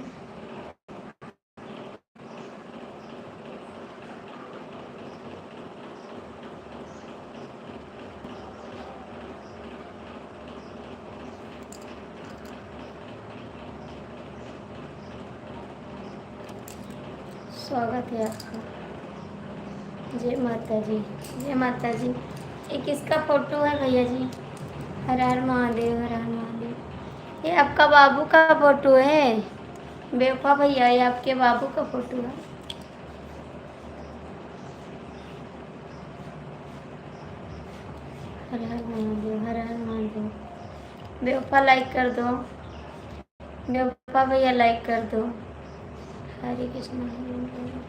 स्वागत है आपका। जय माता जी, जय माता जी। ये किसका फोटो है भैया जी? हर हर महादेव, हर हर महादेव। ये आपका बाबू का फोटो है बेवफा भैया, ये आपके बाबू का फोटो है। हर हर महादेव, हर हर महादेव। बेवफा लाइक कर दो, बेवफा भैया लाइक कर दो। हरे कृष्ण हरे कृष्ण।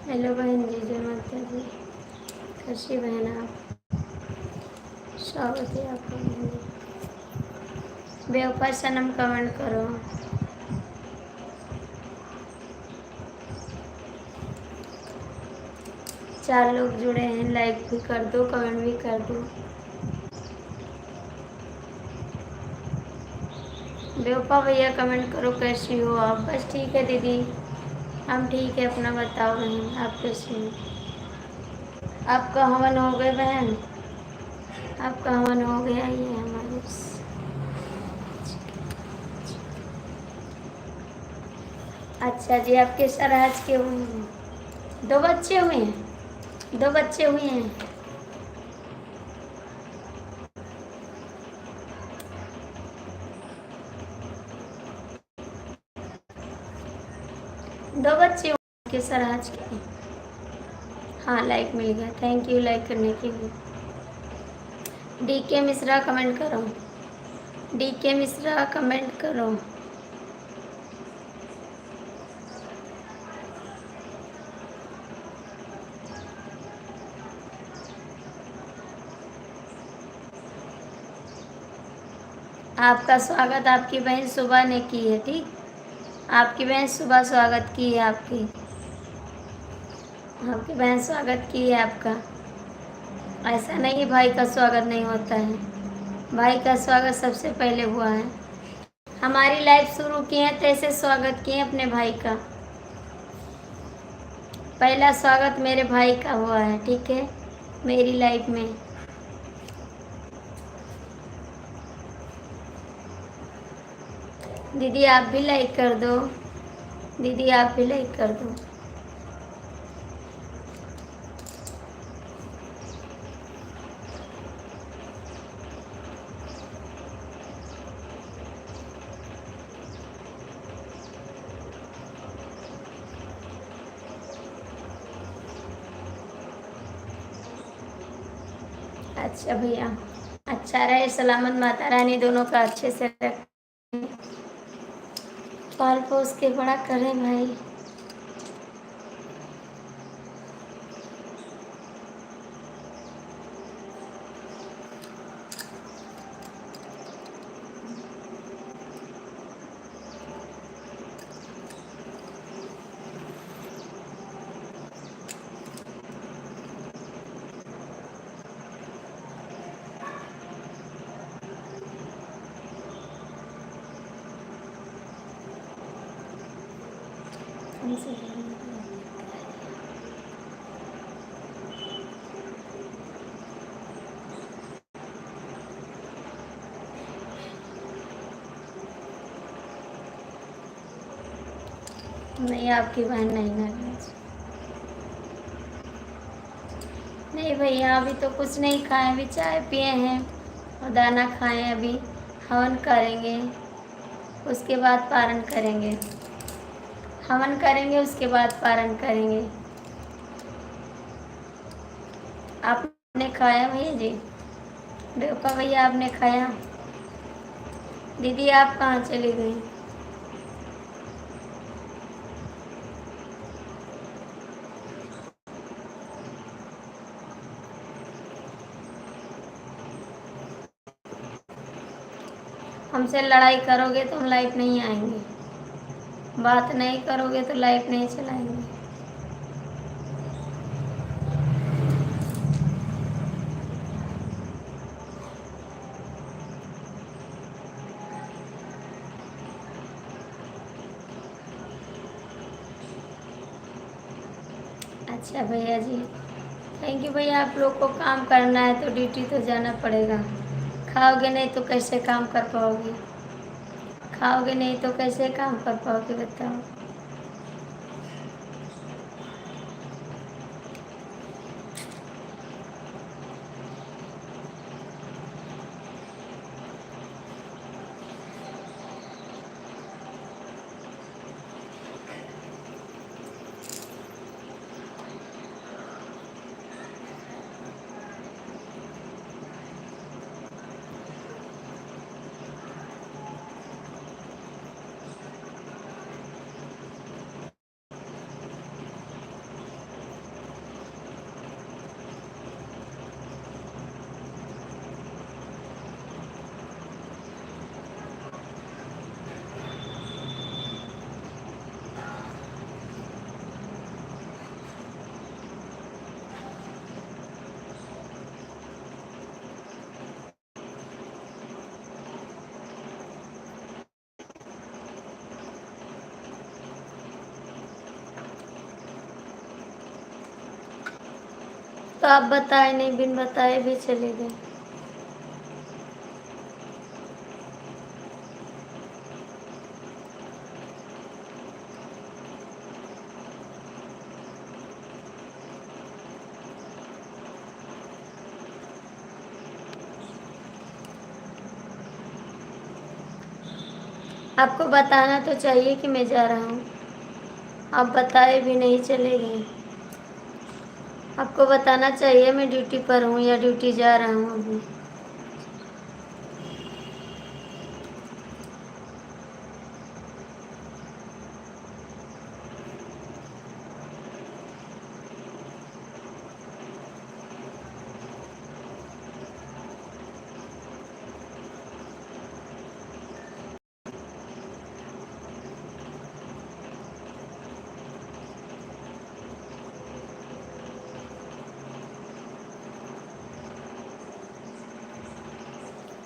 हेलो बहन जी, जय माता जी। कैसी बहन आप? स्वागत है आपका बहन जी। बेवफा सनम कमेंट करो। चार लोग जुड़े हैं, लाइक भी कर दो, कमेंट भी कर दो। बेवफा भैया कमेंट करो, कैसी हो आप? बस ठीक है दीदी, हम ठीक है। अपना बताओ बहन, आप कैसी हो? आपका हवन हो गए बहन? आपका हवन हो गया? ये हमारे अच्छा जी। आपके सराज के हुए हैं? 2 बच्चे हुए हैं? 2 बच्चे हुए हैं? दो बच्चे हुए आपके सराज के? हाँ, लाइक मिल गया। थैंक यू लाइक करने के लिए। DK मिश्रा कमेंट करो, DK मिश्रा कमेंट करो। आपका स्वागत आपकी बहन सुबह ने की है, ठीक? आपकी बहन सुबह स्वागत की है आपकी बहन स्वागत की है आपका। ऐसा नहीं है भाई का स्वागत नहीं होता है, भाई का स्वागत सबसे पहले हुआ है। हमारी लाइफ शुरू की है तो ऐसे स्वागत किए अपने भाई का। पहला स्वागत मेरे भाई का हुआ है, ठीक है, मेरी लाइफ में। दीदी आप भी लाइक कर दो, दीदी आप भी लाइक कर दो। अच्छा भैया, अच्छा रहे सलामत, माता रानी दोनों का अच्छे से रख, पाल पोस के बड़ा करें भाई। हमसे नहीं, आपकी बहन नहीं नाराज। नहीं भैया, अभी तो कुछ नहीं खाए, अभी चाय पिए हैं और दाना खाएं। अभी हवन करेंगे, उसके बाद पारण करेंगे। हवन करेंगे उसके बाद पारण करेंगे। आपने खाया भैया जी? देखो भैया, आपने खाया? दीदी आप कहाँ चली गई? हमसे लड़ाई करोगे तो हम लाइफ नहीं आएंगे, बात नहीं करोगे तो लाइफ नहीं चलाएंगे। अच्छा भैया जी, थैंक यू भैया। आप लोग को काम करना है तो ड्यूटी तो जाना पड़ेगा। खाओगे नहीं तो कैसे काम कर पाओगे? खाओगे नहीं तो कैसे काम कर पाओगे बताओ? तो आप बताए नहीं, बिन बताए भी चले गए। आपको बताना तो चाहिए कि मैं जा रहा हूँ, आप बताए भी नहीं चले गए। आपको बताना चाहिए मैं ड्यूटी पर हूँ या ड्यूटी जा रहा हूँ अभी।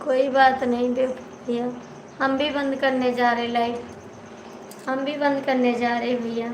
कोई बात नहीं भैया, हम भी बंद करने जा रहे लाइट, हम भी बंद करने जा रहे भैया।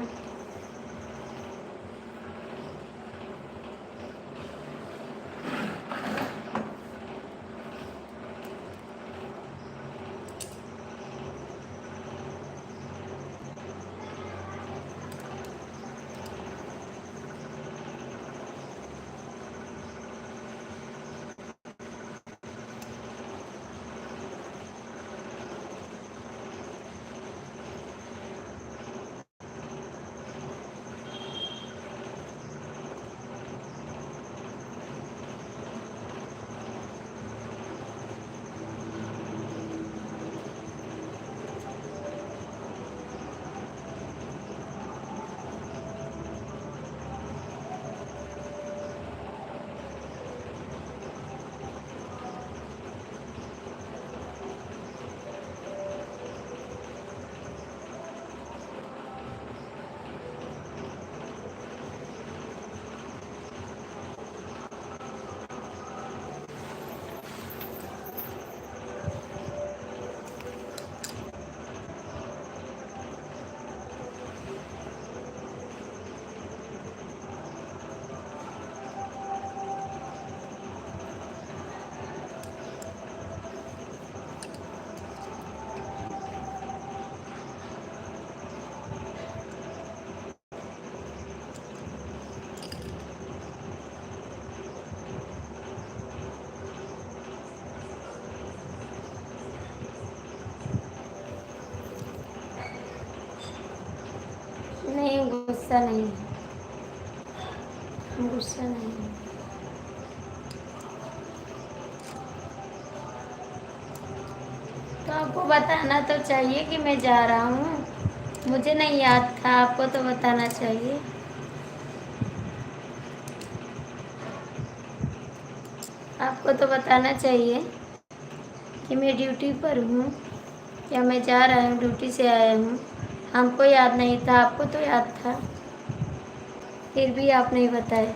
गुस्सा नहीं है, हम गुस्सा नहीं है। तो आपको बताना तो चाहिए कि मैं जा रहा हूँ, मुझे नहीं याद था, आपको तो बताना चाहिए। आपको तो बताना चाहिए कि मैं ड्यूटी पर हूँ या मैं जा रहा हूँ, ड्यूटी से आया हूँ। हमको याद नहीं था, आपको तो याद था, फिर भी आप नहीं बताए।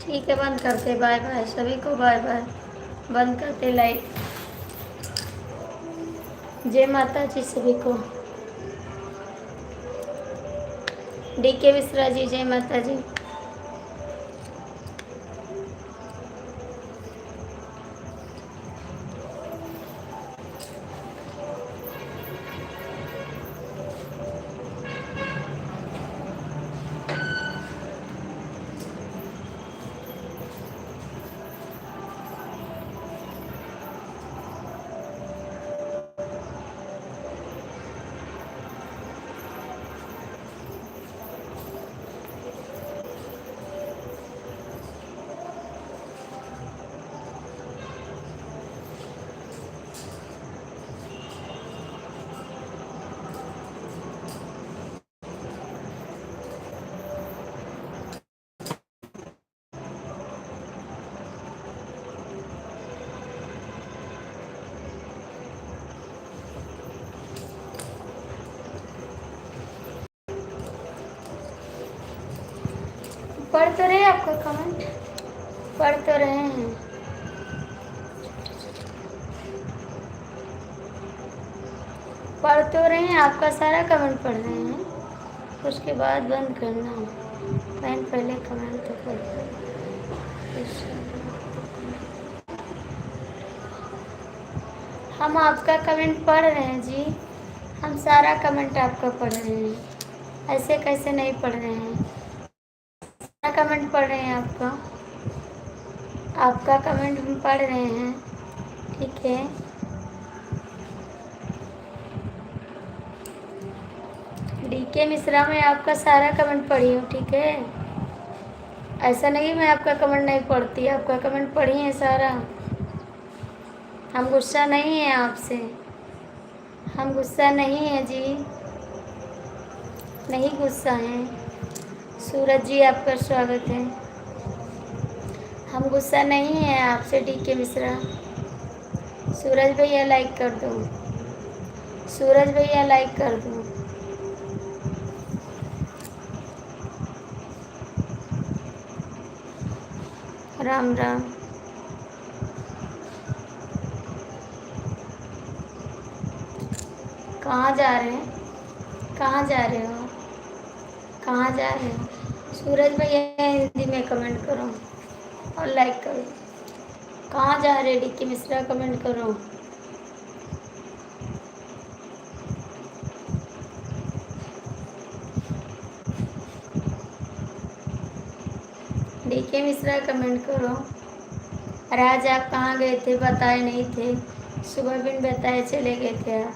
ठीक है, बंद करते, बाय बाय सभी को, बाय बाय, बंद करते लाइट। जय माता जी सभी को। DK मिश्रा जी, जय माता जी। पढ़ तो रहे आपका कमेंट, पढ़ तो रहे हैं। पढ़ तो रहे हैं, आपका सारा कमेंट पढ़ रहे हैं, उसके बाद बंद करना। पहले कमेंट तो कर हम आपका कमेंट पढ़ रहे हैं जी, हम सारा कमेंट आपका पढ़ रहे हैं, ऐसे कैसे नहीं पढ़ रहे हैं, सारा कमेंट पढ़ रहे हैं आपका, आपका कमेंट हम पढ़ रहे हैं, ठीक है। DK मिश्रा में आपका सारा कमेंट पढ़ी हूँ, ठीक है। ऐसा नहीं मैं आपका कमेंट नहीं पढ़ती, आपका कमेंट पढ़ी है सारा। हम गुस्सा नहीं है आपसे, हम गुस्सा नहीं है जी, नहीं गुस्सा है। सूरज जी आपका स्वागत है। हम गुस्सा नहीं है आपसे DK मिश्रा। सूरज भैया लाइक कर दो, सूरज भैया लाइक कर दो। राम राम। कहाँ जा रहे हैं, कहाँ जा रहे हो, कहाँ जा रहे हो? सूरज भैया हिंदी में कमेंट करो और लाइक करो। कहाँ जा रहे DK मिश्रा, कमेंट करो। DK मिश्रा कमेंट करो। और आज आप कहाँ गए थे, बताए नहीं थे, सुबह बिन बताए चले गए थे आप,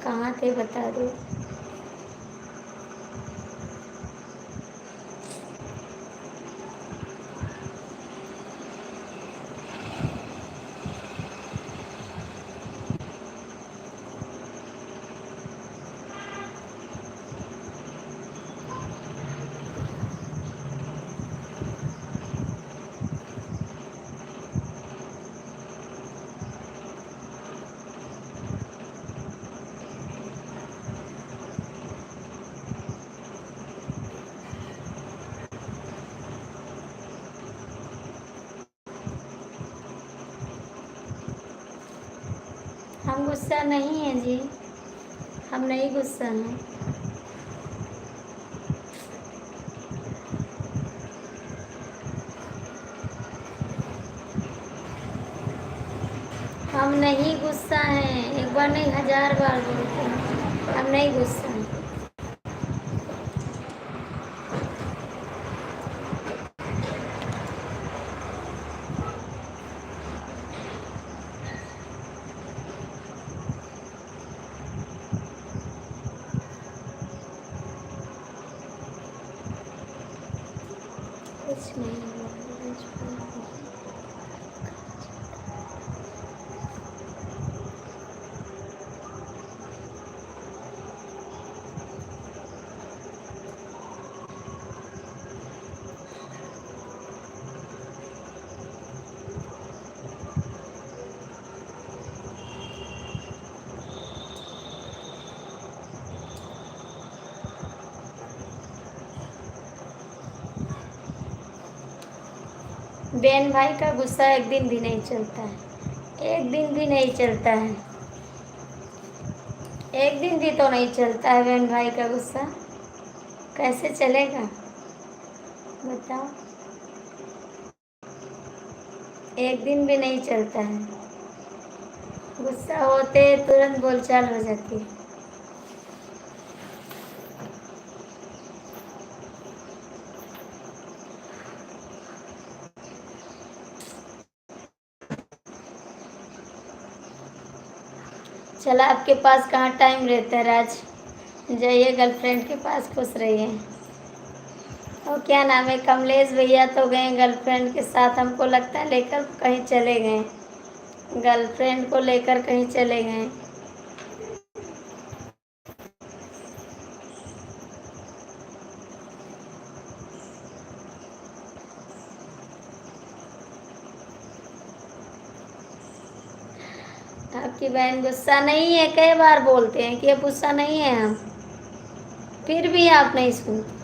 कहाँ थे बता दो। हम गुस्सा नहीं हैं जी, हम नहीं गुस्सा हैं। हम नहीं गुस्सा हैं, एक बार नहीं 1000 बार बोलते हैं, हम नहीं गुस्सा हैं। कुछ नहीं हुआ, कुछ भी नहीं। बहन भाई का गुस्सा एक दिन भी नहीं चलता है, एक दिन भी नहीं चलता है, एक दिन भी तो नहीं चलता है बहन भाई का गुस्सा। कैसे चलेगा बताओ, एक दिन भी नहीं चलता है। गुस्सा होते तुरंत बोलचाल हो जाती है। चला, आपके पास कहाँ टाइम रहता है राज, जाइए गर्लफ्रेंड के पास, खुश रहिए। और क्या नाम है, कमलेश भैया तो गए गर्लफ्रेंड के साथ, हमको लगता है लेकर कहीं चले गए, गर्लफ्रेंड को लेकर कहीं चले गए। आपकी बहन गुस्सा नहीं है, कई बार बोलते हैं कि अब गुस्सा नहीं है हम, फिर भी आप नहीं सुनते।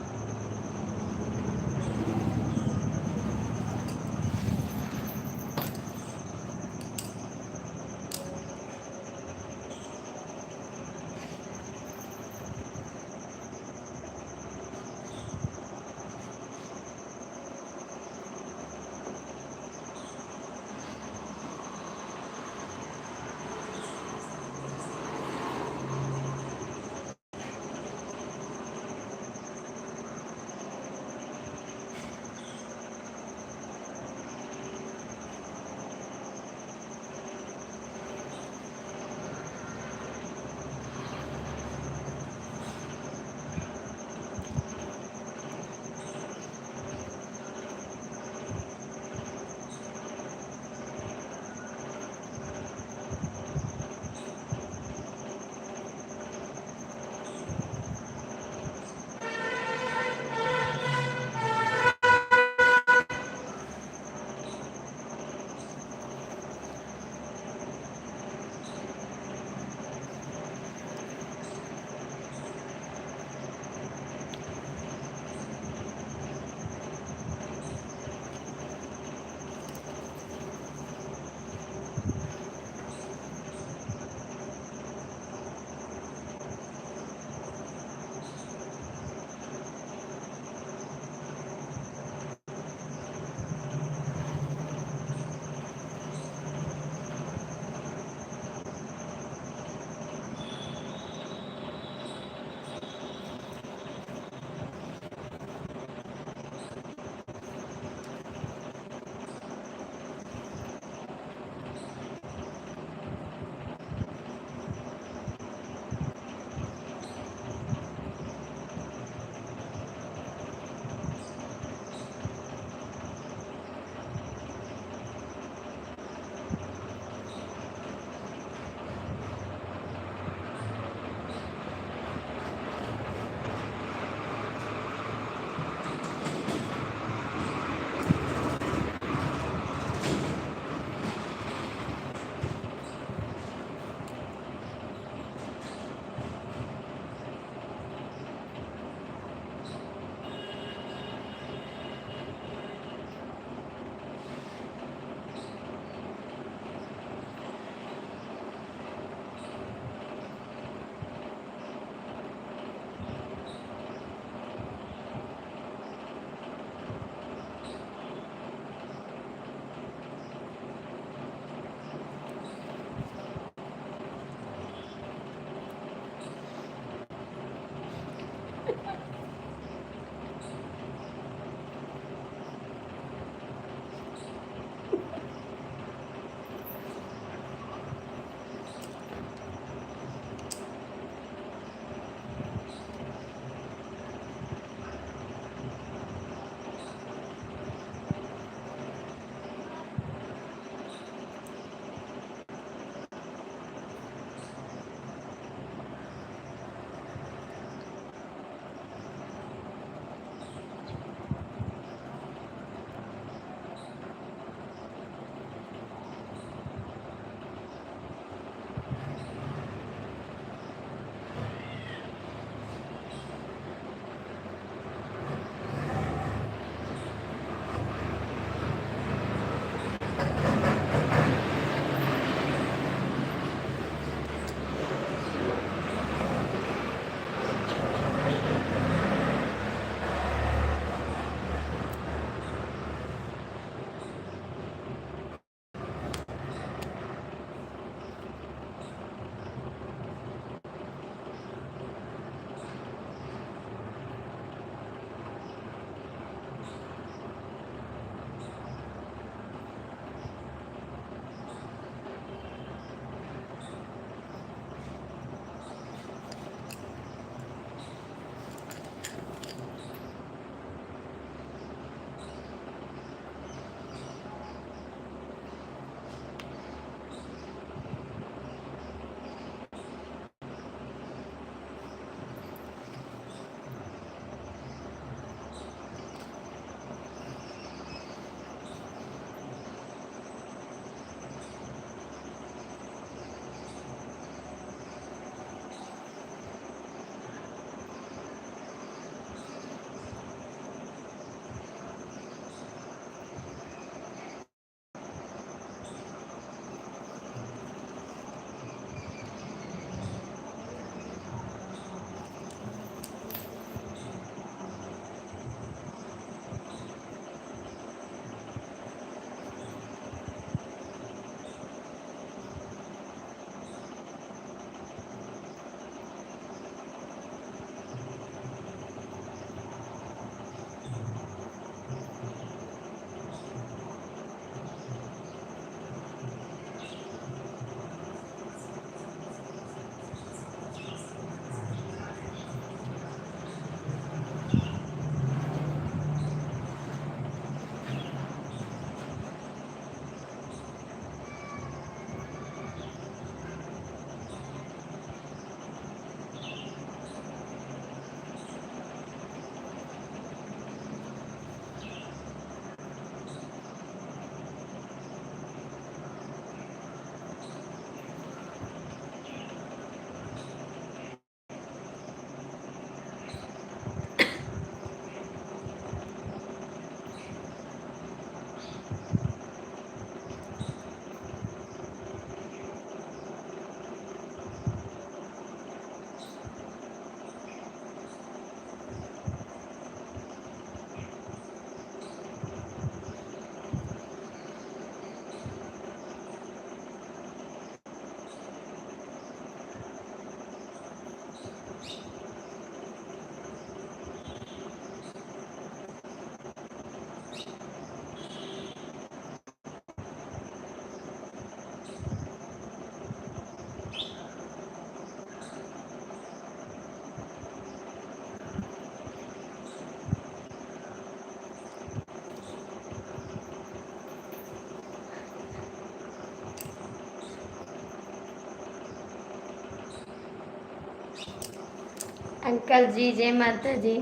अंकल जी जय माता जी।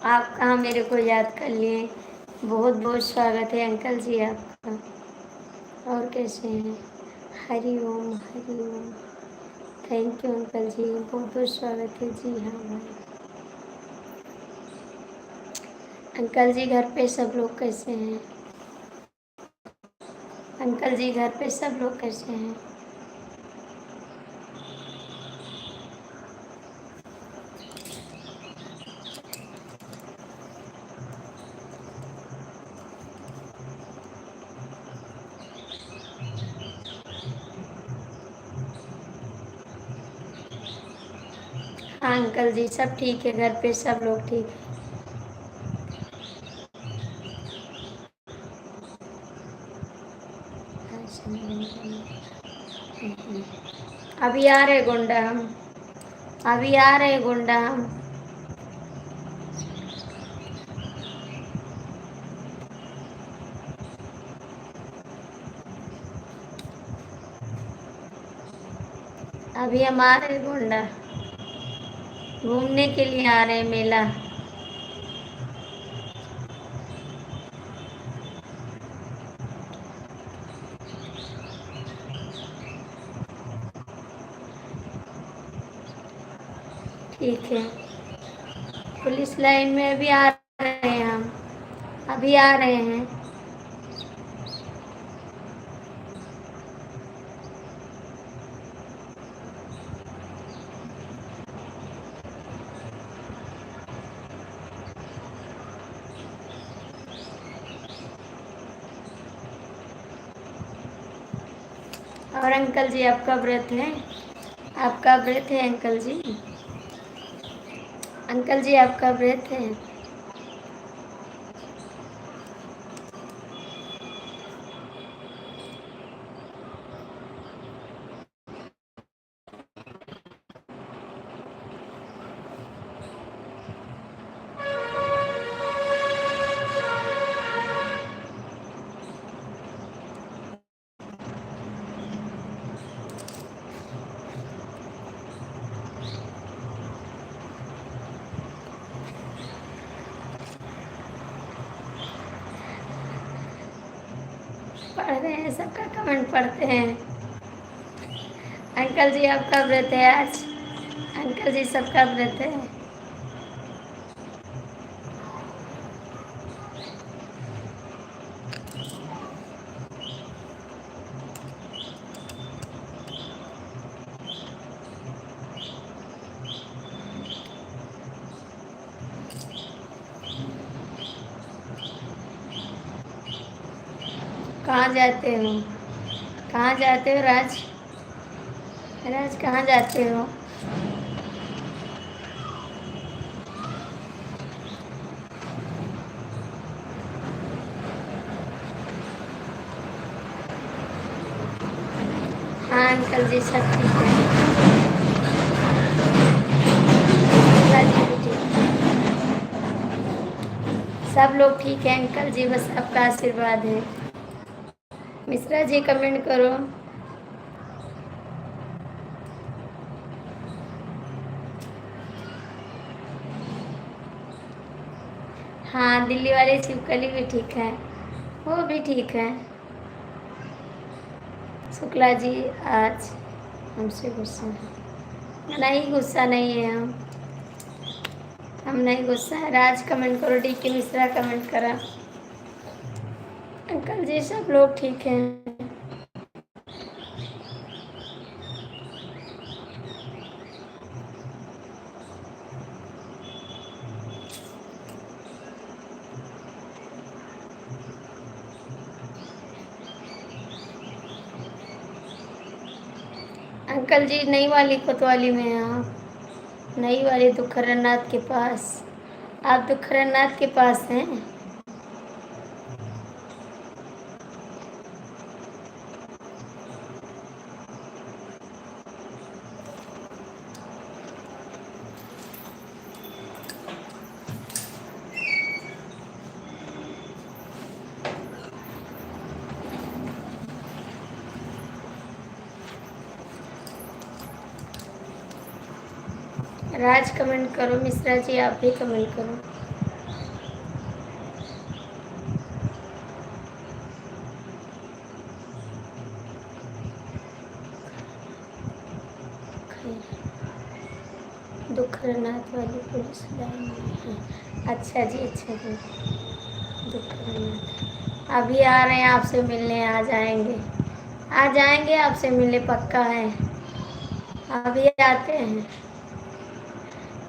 आप कहाँ मेरे को याद कर लिए। बहुत बहुत स्वागत है अंकल जी आपका। और कैसे हैं। हरि ओम हरि ओम। थैंक यू अंकल जी, बहुत बहुत स्वागत है जी। हाँ भाई। अंकल जी घर पे सब लोग कैसे हैं। अंकल जी घर पे सब लोग कैसे हैं। हाँ अंकल जी सब ठीक है, घर पे सब लोग ठीक है। अभी आ रहे गुंडा हम। अभी आ रहे गुंडा हम। अभी हम आ रहे गुंडा। घूमने के लिए आ रहे हैं मेला। ठीक है। पुलिस लाइन में अभी आ रहे हैं हम। अभी आ रहे हैं। और अंकल जी आपका व्रत है। आपका व्रत है अंकल जी। अंकल जी आपका व्रत है। पढ़ रहे हैं, सबका कमेंट पढ़ते हैं। अंकल जी आपका व्रत है आज। अंकल जी सबका व्रत है। कहाँ जाते हो। कहाँ जाते हो राज। राज कहाँ जाते हो। हाँ अंकल जी सब ठीक है। अंकल जी भी ठीक है। सब लोग ठीक है अंकल जी, बस आपका आशीर्वाद है। मिश्रा जी कमेंट करो। हाँ दिल्ली वाले शिवकली भी ठीक है। वो भी ठीक है। शुक्ला जी आज हमसे गुस्सा है। नहीं गुस्सा नहीं है हम नहीं गुस्सा है। राज कमेंट करो। डी के मिश्रा कमेंट करा। अंकल जी सब लोग ठीक हैं। अंकल जी नई वाली कोतवाली में हैं आप। नई वाली दुखरनाथ के पास। आप दुखरनाथ के पास हैं। राज कमेंट करो, मिश्रा जी आप भी कमेंट करो। दुखरनाथ वाली पुलिस लाइन में है। अच्छा जी, अच्छा जी। दुखरनाथ अभी आ रहे हैं आपसे मिलने, आ जाएंगे, आ जाएंगे आपसे मिलने, पक्का है, अभी आते हैं।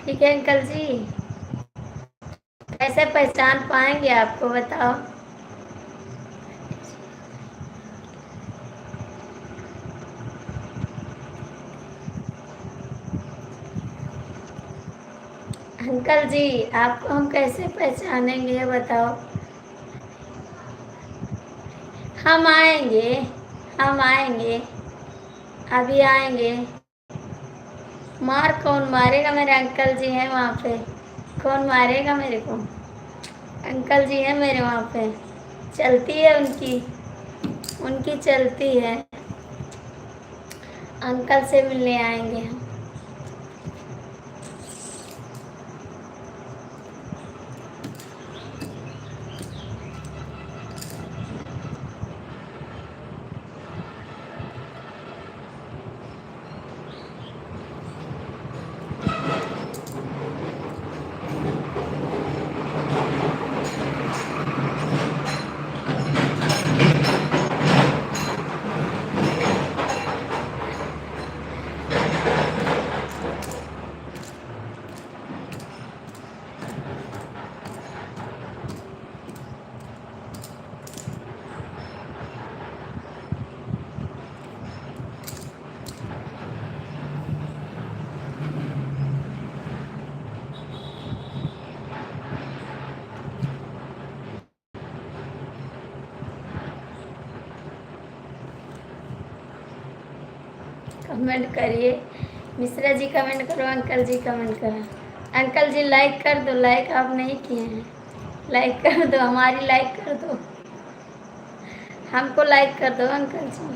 ठीक है अंकल जी, कैसे पहचान पाएंगे आपको बताओ। अंकल जी आपको हम कैसे पहचानेंगे ये बताओ। हम आएंगे, हम आएंगे, अभी आएंगे। मार कौन मारेगा, मेरे अंकल जी हैं वहाँ पे, कौन मारेगा मेरे को। अंकल जी हैं मेरे वहाँ पे, चलती है उनकी, उनकी चलती है। अंकल से मिलने आएंगे हम। कमेंट करिए, मिश्रा जी कमेंट करो, अंकल जी कमेंट करो। अंकल जी लाइक कर दो, लाइक आप नहीं किए हैं, लाइक कर दो, हमारी लाइक कर दो, हमको लाइक कर दो अंकल जी।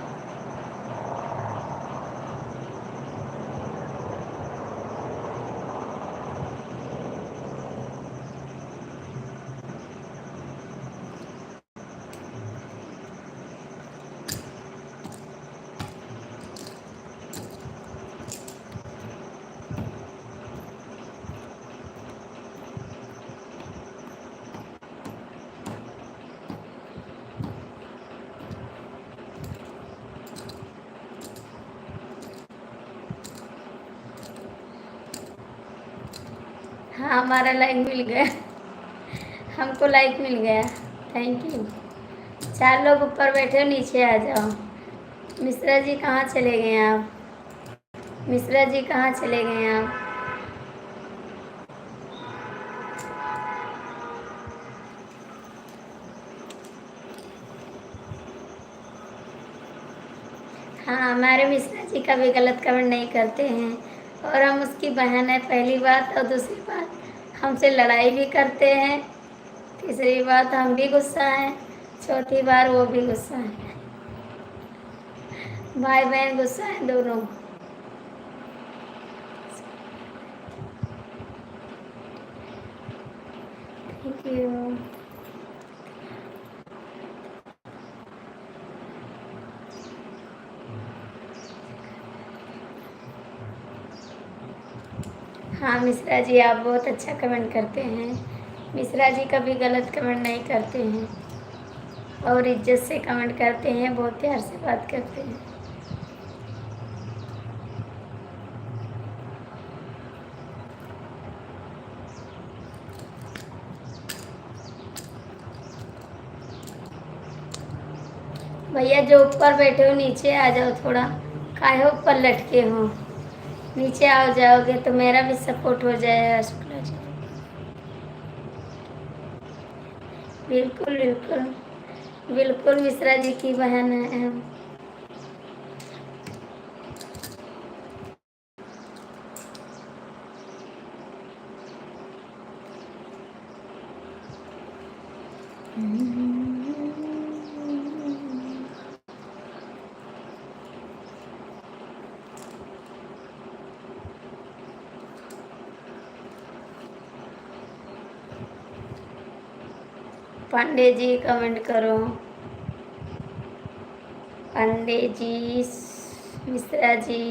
हाँ हमारा लाइक मिल गया, हमको लाइक मिल गया, थैंक यू। 4 लोग ऊपर बैठे हो, नीचे आ जाओ। मिश्रा जी कहाँ चले गए आप, मिश्रा जी कहाँ चले गए आप। हाँ हमारे मिश्रा जी कभी गलत कमेंट नहीं करते हैं, और हम उसकी बहन है पहली बात, और दूसरी बात हमसे लड़ाई भी करते हैं, तीसरी बात हम भी गुस्सा हैं, चौथी बार वो भी गुस्सा है, भाई बहन गुस्सा है दोनों। Thank you. हाँ मिश्रा जी आप बहुत अच्छा कमेंट करते हैं, मिश्रा जी कभी गलत कमेंट नहीं करते हैं, और इज्जत से कमेंट करते हैं, बहुत प्यार से बात करते हैं। भैया जो ऊपर बैठे हो नीचे आ जाओ थोड़ा, काहे ऊपर लटके हो, नीचे आ जाओगे तो मेरा भी सपोर्ट हो जाएगा शुक्ला जी। बिल्कुल बिल्कुल, बिल्कुल मिश्रा जी की बहन है हम। पांडे जी कमेंट करो, पांडे जी, मिश्रा जी,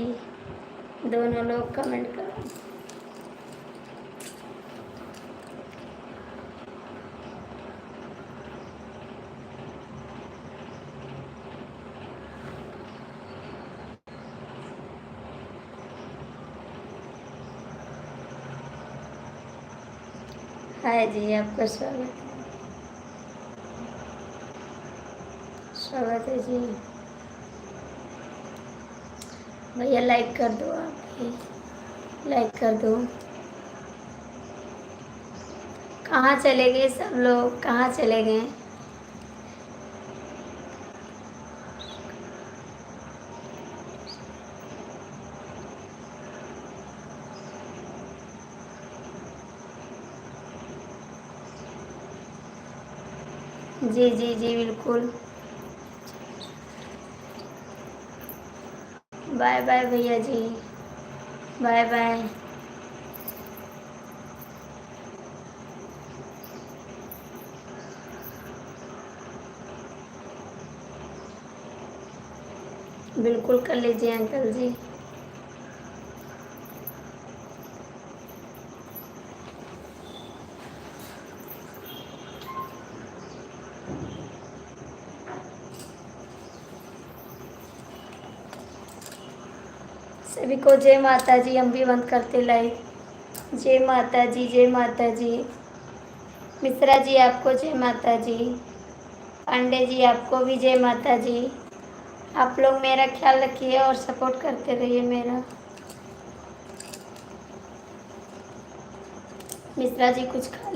दोनों लोग कमेंट करो। हाय जी, आपका स्वागत है, स्वागत है जी। भैया लाइक कर दो, आप भी लाइक कर दो। कहाँ चले गए सब लोग, कहाँ चले गए? जी जी जी बिल्कुल। बाय बाय भैया जी, बाय बाय। बिल्कुल कर लीजिए अंकल जी। सभी को जय माता जी। हम भी बंद करते लाइव। जय माता जी, जय माता जी। मिश्रा जी आपको जय माता जी, पांडे जी आपको भी जय माता जी। आप लोग मेरा ख्याल रखिए और सपोर्ट करते रहिए मेरा। मिश्रा जी कुछ खा